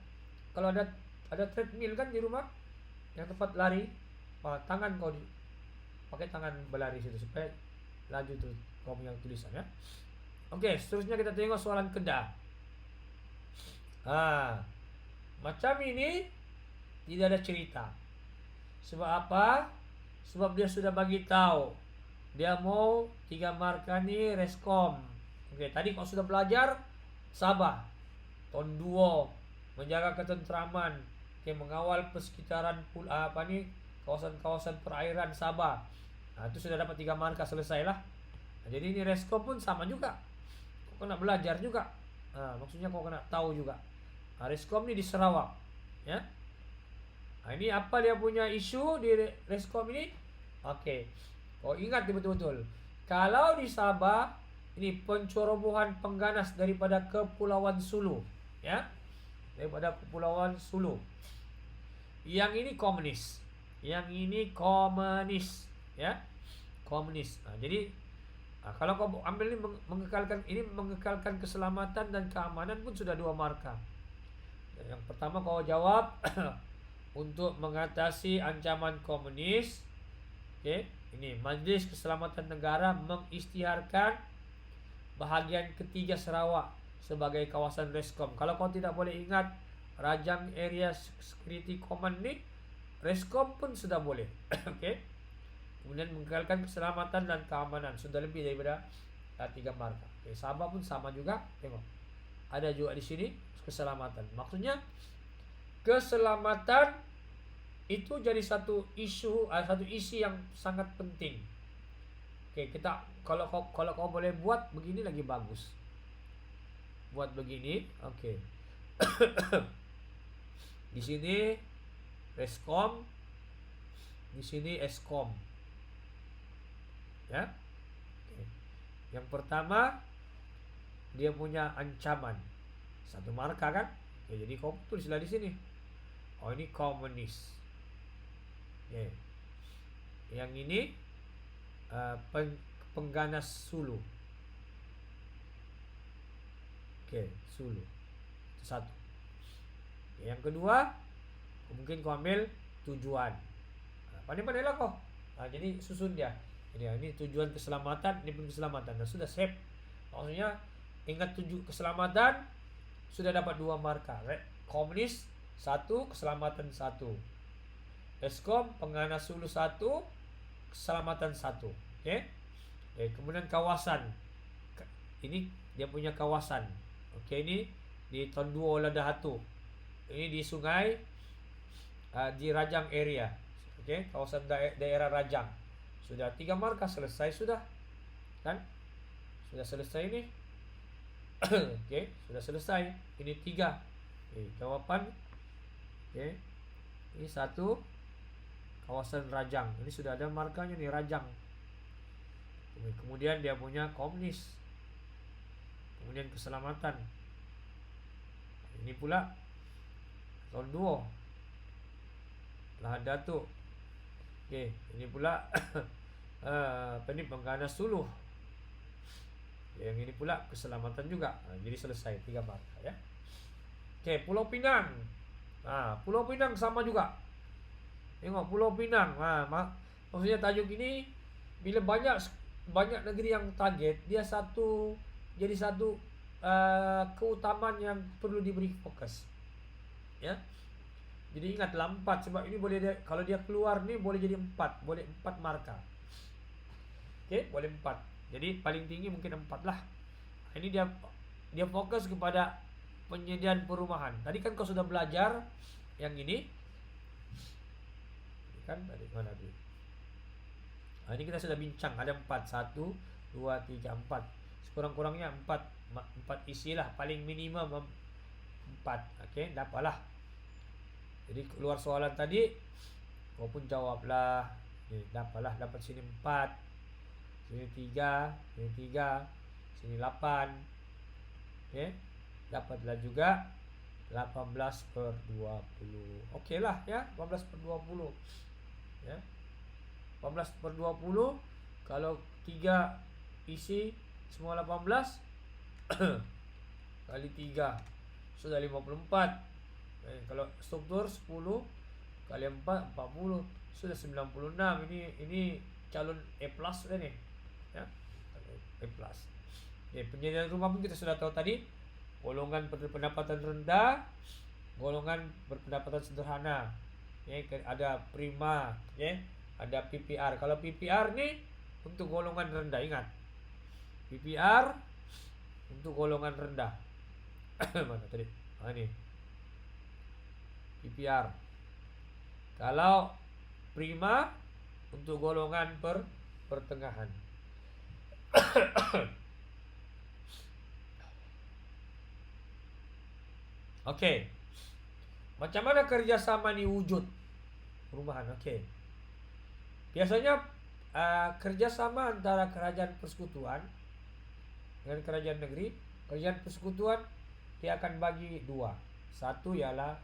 Kalau ada treadmill kan di rumah yang tempat lari, tangan kau pakai tangan berlari situ supaya laju tuh kau punya tulisan ya. Oke, seterusnya kita tengok soalan keda. Macam ini tidak ada cerita. Sebab apa? Sebab dia sudah bagi tahu dia mau 3 markah nih reskom. Oke, tadi kau sudah belajar Sabah, Tonduo, menjaga ketentraman, mengawal persekitaran kawasan-kawasan perairan Sabah. Itu sudah dapat 3 markah, selesai lah. Jadi ini reskom pun sama juga. Kau kena belajar juga. Maksudnya kau kena tahu juga. Reskom ini di Sarawak, ya. Ini apa dia punya isu di reskom ini? Oke, kau ingat betul-betul. Kalau di Sabah ini pencerobohan pengganas daripada Kepulauan Sulu, ya, daripada Kepulauan Sulu. Yang ini komunis, yang ini komunis, ya, komunis. Nah, jadi kalau kau ambil ini mengekalkan keselamatan dan keamanan pun sudah 2 marka. Yang pertama kau jawab untuk mengatasi ancaman komunis. Oke, ini Majelis Keselamatan Negara mengisytiharkan bahagian ketiga Sarawak sebagai kawasan Reskom. Kalau kau tidak boleh ingat, Rajang Area Security Command ni Reskom pun sudah boleh. Oke. Kemudian mengekalkan keselamatan dan keamanan sudah lebih daripada 3 marka. Oke, Sabah pun sama juga. Tengok, ada juga di sini keselamatan. Maksudnya keselamatan itu jadi satu isu yang sangat penting. Oke, kita kalau kau boleh buat begini lagi bagus. Buat begini, oke. Di sini Reskom, di sini Eskom. Ya. Oke. Yang pertama dia punya ancaman 1 marka kan? Ya, jadi kau tulislah di sini. Oh, ini komunis. Oke. Yang ini pengganas Sulu. Oke, Sulu. Itu 1. Yang kedua, mungkin kau ambil tujuan. Pandai-pandailah kau. Jadi susun dia. Jadi ini tujuan keselamatan, ini pun keselamatan. Nah, sudah save. Maksudnya ingat keselamatan sudah dapat 2 marka. Komunis 1, keselamatan 1. Eskom pengganas Sulu 1, keselamatan 1. Oke. Kemudian kawasan. Ini dia punya kawasan. Oke, ini di Tondua Ladahatu. Ini di sungai di Rajang area. Oke, kawasan daerah Rajang. Sudah 3 marka, selesai sudah. Kan? Sudah selesai ini. Oke, sudah selesai. Ini 3. Jawaban. Oke. Ini 1 kawasan Rajang. Ini sudah ada markanya nih, Rajang. Kemudian dia punya komunis. Kemudian keselamatan. Ini pula Tondua Ladahatu. Oke, ini pula ini pengganas Sulu. Yang ini pula keselamatan juga. Jadi selesai 3 marka ya. Oke, Pulau Pinang. Pulau Pinang sama juga. Tengok Pulau Pinang. Maksudnya tajuk ini bila banyak negeri yang target, dia jadi satu keutamaan yang perlu diberi fokus. Ya. Jadi ingatlah 4, sebab ini boleh kalau dia keluar nih boleh jadi 4, boleh 4 marka. Oke, boleh 4. Jadi paling tinggi mungkin 4 lah. Ini dia fokus kepada penyediaan perumahan. Tadi kan kau sudah belajar yang ini. Kan dari mana tadi? Ini kita sudah bincang ada 4, 1, 2, 3, 4. Sekurang-kurangnya 4 isilah, paling minimum 4. Oke, dapatlah. Jadi keluar soalan tadi kau pun jawablah. Dapat sini 4, sini 3, sini 3, sini 8. Oke, dapatlah juga 18/20. Oke lah ya, 18/20 ya. 18/20 kalau 3 isi semua 18 kali 3 sudah 54. Kalau struktur 10 kali 4 40 sudah 96. Ini calon A+ sudah nih ya. A+. Penyediaan rumah pun kita sudah tahu tadi. Golongan berpendapatan rendah, golongan berpendapatan sederhana. Ada prima, ada PPR. Kalau PPR nih untuk golongan rendah, ingat. PPR untuk golongan rendah. Mana tadi? Ini. PPR. Kalau prima untuk golongan pertengahan. Oke. Macam mana kerjasama ini wujud perubahan? Oke. Biasanya kerjasama antara kerajaan persekutuan dengan kerajaan negeri. Kerajaan persekutuan dia akan bagi dua. Satu ialah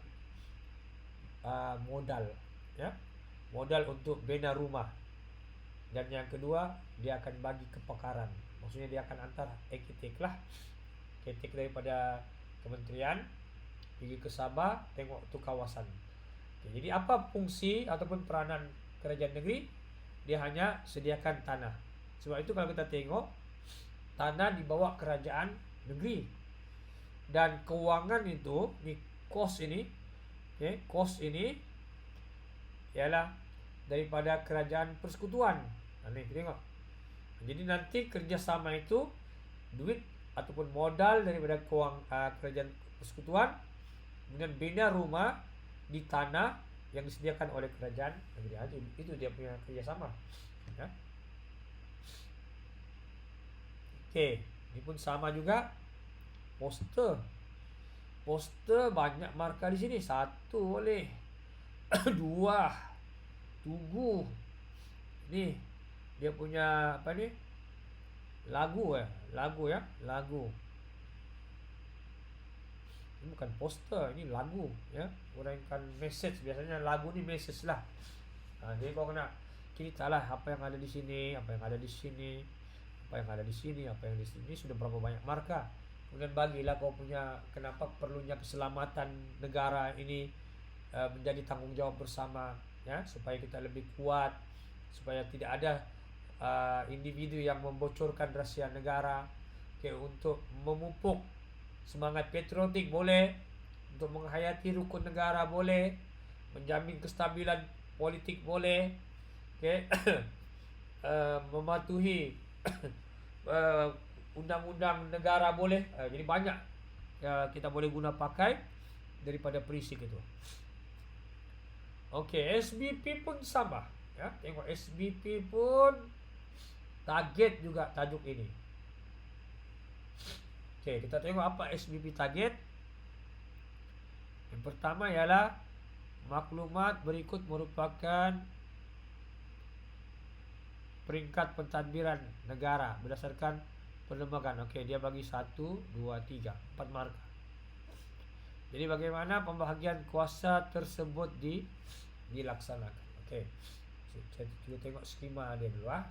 modal, ya, modal untuk bina rumah, dan yang kedua dia akan bagi kepakaran. Maksudnya dia akan antar arkitek lah, arkitek daripada kementerian pergi ke Sabah tengok tu kawasan. Jadi apa fungsi ataupun peranan kerajaan negeri? Dia hanya sediakan tanah. Sebab itu kalau kita tengok, tanah dibawa kerajaan negeri, dan keuangan itu, ni kos ini, kos ini ialah daripada kerajaan persekutuan. Ni tengok. Jadi nanti kerjasama itu duit ataupun modal daripada kerajaan persekutuan, kemudian bina rumah di tanah yang disediakan oleh kerajaan negeri. Itu dia punya kerjasama, ya. Okey, ini pun sama juga. Poster banyak markah di sini. Satu boleh, dua, tugu. Ni dia punya apa ni? Lagu ya. Ini bukan poster, ini lagu, ya. Uraikan message, biasanya lagu ni message lah. Jadi kau kena ceritalah apa yang ada di sini, apa yang ada di sini, apa yang ada di sini, apa yang di sini. Sudah berapa banyak markah. Kemudian bagilah kau punya kenapa perlunya keselamatan negara ini menjadi tanggung jawab bersama, ya, supaya kita lebih kuat, supaya tidak ada individu yang membocorkan rahsia negara. Untuk memupuk semangat patriotik boleh, untuk menghayati rukun negara boleh, menjamin kestabilan politik boleh, mematuhi undang-undang negara boleh. Jadi banyak kita boleh guna pakai daripada perisik itu. Okey, SBP pun sama, ya. Tengok SBP pun target juga tajuk ini. Okey, kita tengok apa SBP target. Yang pertama ialah maklumat berikut merupakan peringkat pentadbiran negara berdasarkan perlembagaan. Okey, dia bagi 1, 2, 3, 4 markah. Jadi bagaimana pembahagian kuasa tersebut dilaksanakan? Okey, saya cuba tengok skema dia dulu ah.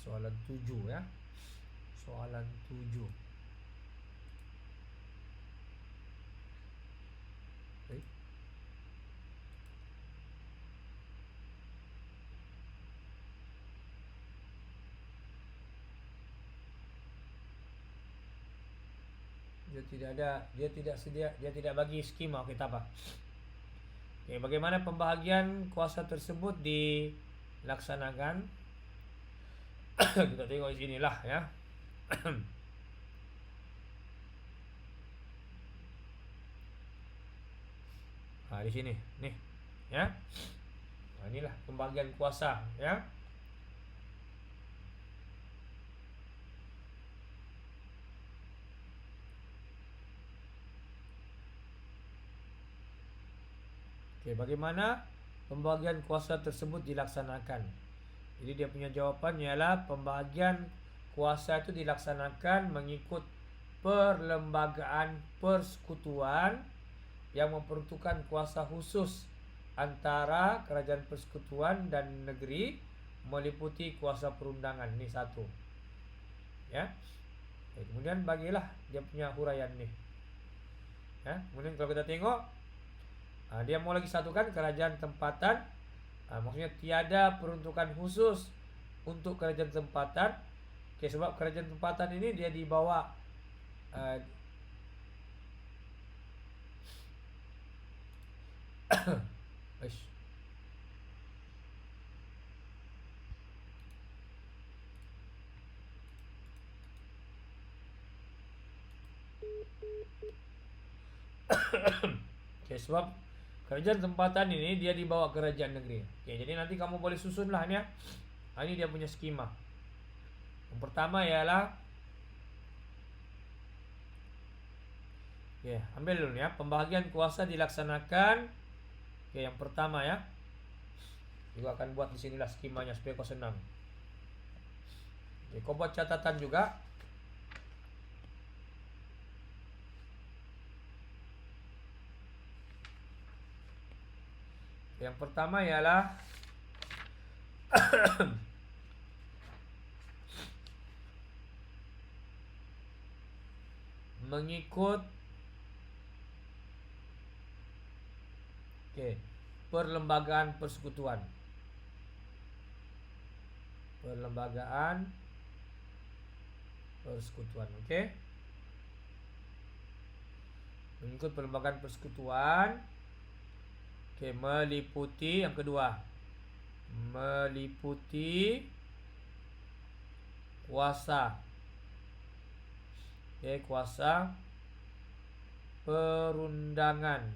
Soalan 7, ya. Soalan 7. Okay. Dia tidak bagi skema. Okey, tak apa. Okey, bagaimana pembahagian kuasa tersebut dilaksanakan? Kita tengok di sinilah, ya. Di sini, nih, ya. Inilah pembagian kuasa, ya. Okey, bagaimana pembagian kuasa tersebut dilaksanakan? Jadi dia punya jawapan ialah pembahagian kuasa itu dilaksanakan mengikut perlembagaan persekutuan yang memperuntukkan kuasa khusus antara kerajaan persekutuan dan negeri meliputi kuasa perundangan. Ini satu, ya. Kemudian bagilah dia punya huraian nih, ya. Kemudian kalau kita tengok, dia mau lagi satukan kerajaan tempatan. Maksudnya tiada peruntukan khusus untuk kerajaan tempatan. Sebab kerajaan tempatan ini dia di bawah eh, Eish. Oke, sebab kerajaan tempatan ini dia dibawa kerajaan negeri. Oke, jadi nanti kamu boleh susun lah ya. Ini dia punya skema. Yang pertama ialah, oke, ambil dulu ya. Pembagian kuasa dilaksanakan. Oke, yang pertama ya. Juga akan buat di sinilah skemanya supaya kau senang. Oke, kau buat catatan juga. Yang pertama ialah mengikut perlembagaan persekutuan. Perlembagaan persekutuan, oke. Mengikut perlembagaan persekutuan. Oke, meliputi yang kedua. Meliputi kuasa. Oke, kuasa perundangan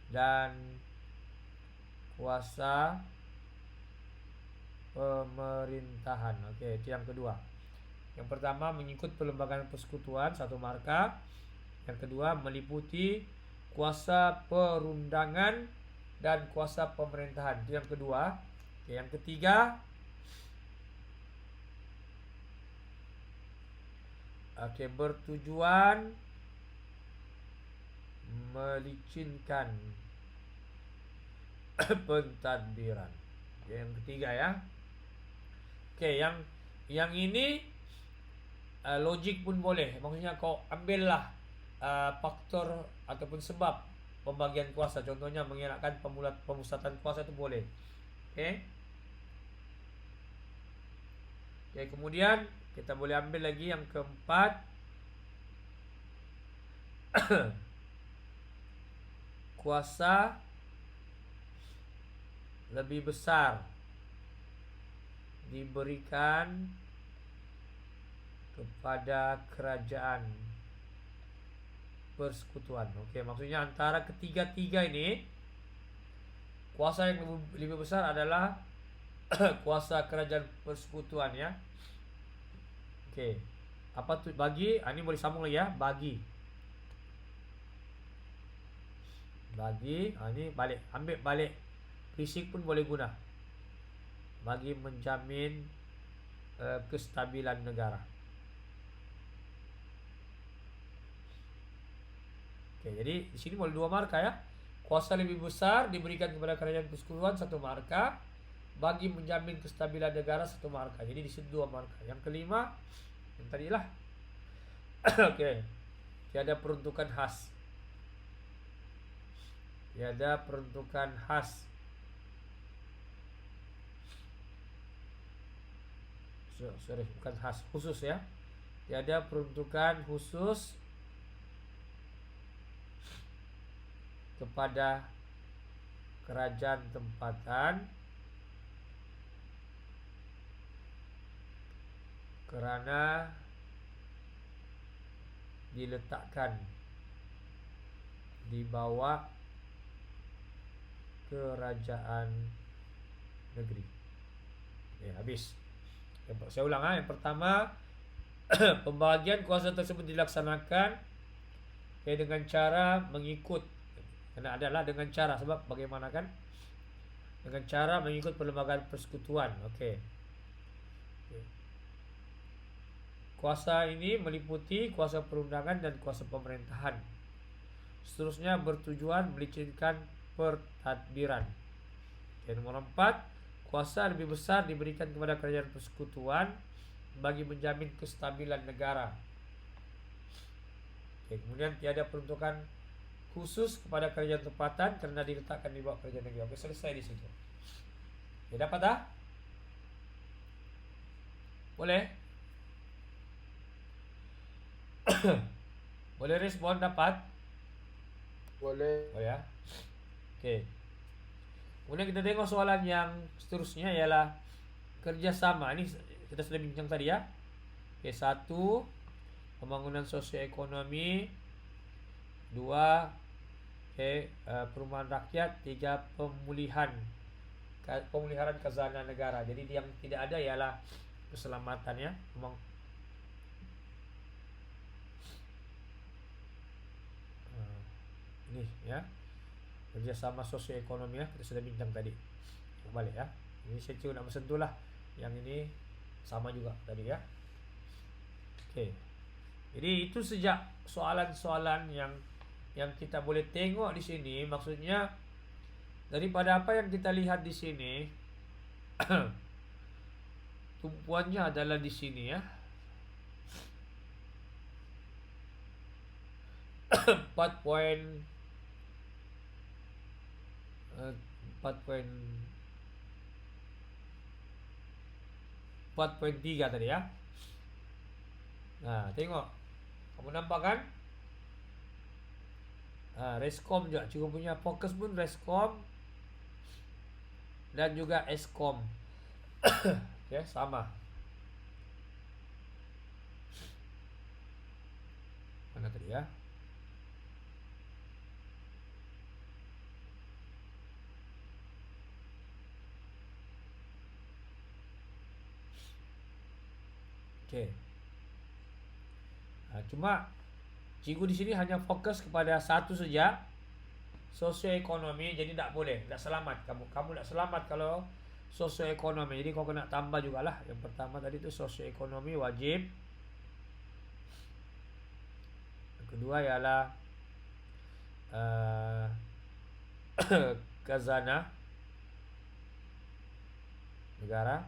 dan kuasa pemerintahan. Oke, itu yang kedua. Yang pertama mengikut perlembagaan persekutuan 1 marka. Yang kedua meliputi kuasa perundangan dan kuasa pemerintahan. Itu yang kedua. Oke, yang ketiga, oke, bertujuan melicinkan pentadbiran. Oke, yang ketiga ya. Oke, yang ini logik pun boleh. Maksudnya kau ambillah faktor ataupun sebab pembagian kuasa. Contohnya mengelakkan pemusatan kuasa itu boleh. Oke. Oke, kemudian kita boleh ambil lagi yang keempat. Kuasa lebih besar diberikan kepada kerajaan persekutuan. Oke, maksudnya antara ketiga-tiga ini kuasa yang lebih besar adalah kuasa kerajaan persekutuan ya. Oke. Apa tuh bagi? Ini boleh sambung lagi ya, bagi. Bagi, ini balik, ambil balik. Fisik pun boleh guna. Bagi menjamin kestabilan negara. Oke, jadi di sini boleh 2 marka ya. Kuasa lebih besar diberikan kepada kerajaan persekutuan 1 marka. Bagi menjamin kestabilan negara 1 marka. Jadi di situ 2 marka. Yang kelima, yang tadilah. Oke. Tiada peruntukan khas. Tiada peruntukan khas. Sorry, bukan khas, khusus ya. Tiada peruntukan khusus kepada kerajaan tempatan karena diletakkan di bawah kerajaan negeri. Ya, habis. Saya ulang yang pertama, pembagian kuasa tersebut dilaksanakan dengan cara mengikut. Karena adalah dengan cara, sebab bagaimana kan? Dengan cara mengikut perlembagaan persekutuan. Oke. Kuasa ini meliputi kuasa perundangan dan kuasa pemerintahan. Seterusnya bertujuan melicinkan pertadbiran. Yang nomor 4, kuasa lebih besar diberikan kepada kerajaan persekutuan bagi menjamin kestabilan negara. Oke, kemudian tiada peruntukan khusus kepada kerajaan tempatan karena diletakkan di bawah kerajaan negeri. Oke, selesai di situ. Ya, dapat dah? Boleh? Boleh respon dapat? Boleh. Oh ya. Oke. Kemudian kita tengok soalan yang seterusnya ialah kerjasama. Ini kita sudah bincang tadi ya. Oke, 1 pembangunan sosioekonomi, 2 perumahan rakyat, 3 pemeliharaan khazanah negara. Jadi yang tidak ada ialah keselamatan ya. Ini ya, kerjasama sosioekonomi ya, kita sudah bincang tadi. Balik ya. Ini saya cuma nak bersentuh lah. Yang ini sama juga tadi ya. Oke. Jadi itu sejak soalan-soalan yang kita boleh tengok di sini, maksudnya daripada apa yang kita lihat di sini, tumpuannya adalah di sini ya. 4.3 tadi ya. Nah, tengok. Kamu nampak kan? Reskom juga cukup punya fokus pun Reskom dan juga Eskom. Oke, sama. Mana tadi ya? Oke. Cuma cikgu di sini hanya fokus kepada satu saja, sosioekonomi. Jadi tak boleh, tak selamat kamu tak selamat kalau sosioekonomi. Jadi kau kena tambah jugalah. Yang pertama tadi itu sosioekonomi wajib. Yang kedua ialah khazanah negara.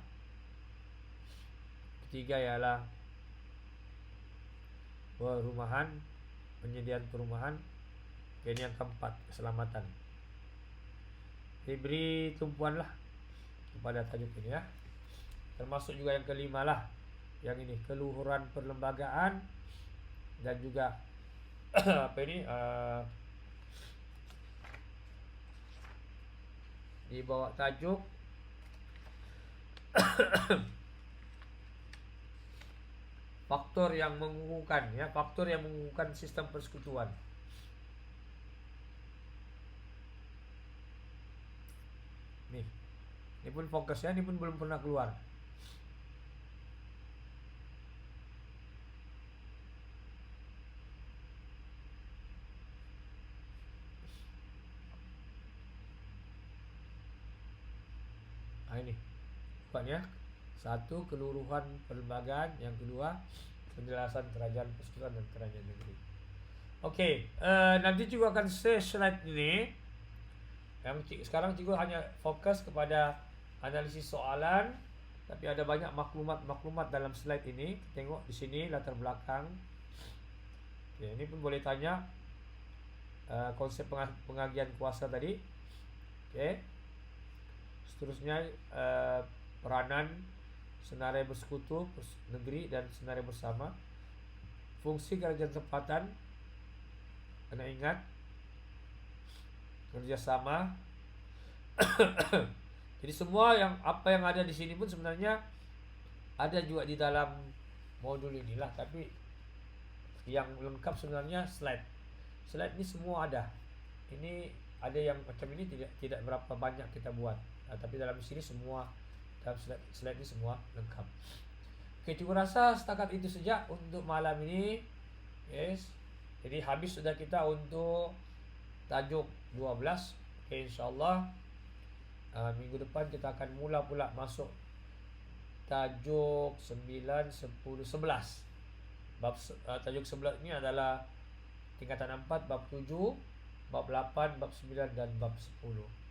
Ketiga ialah perumahan, penyediaan perumahan. Ini yang keempat, keselamatan. Diberi tumpuan lah kepada tajuk ini ya. Termasuk juga yang kelima lah, yang ini keluhuran perlembagaan dan juga apa ini di bawah tajuk faktor yang mengukuhkan ya, faktor yang mengukuhkan sistem persekutuan. Nih, ini pun fokusnya, ini pun belum pernah keluar. Ini bukannya. 1 keluruhan perlembagaan, yang kedua penjelasan kerajaan persekutuan dan kerajaan negeri. Oke, nanti juga akan share slide ini. Yang sekarang juga hanya fokus kepada analisis soalan, tapi ada banyak maklumat dalam slide ini. Tengok di sini latar belakang. Oke, ini pun boleh tanya konsep pengagihan kuasa tadi. Oke. Seterusnya peranan senarai bersekutu negeri dan senarai bersama. Fungsi kerajaan tempatan, kena ingat, kerjasama. Jadi semua apa yang ada di sini pun sebenarnya ada juga di dalam modul inilah, tapi yang lengkap sebenarnya slide ini semua ada. Ini ada yang macam ini tidak berapa banyak kita buat, tapi dalam sini semua, dalam slide ini semua lengkap. Oke, cikgu rasa setakat itu saja untuk malam ini. Yes. Jadi habis sudah kita untuk tajuk 12. Oke, insyaallah minggu depan kita akan mula pula masuk tajuk 9, 10, 11. Bab tajuk 11 ini adalah tingkatan 4, bab 7, bab 8, bab 9 dan bab 10.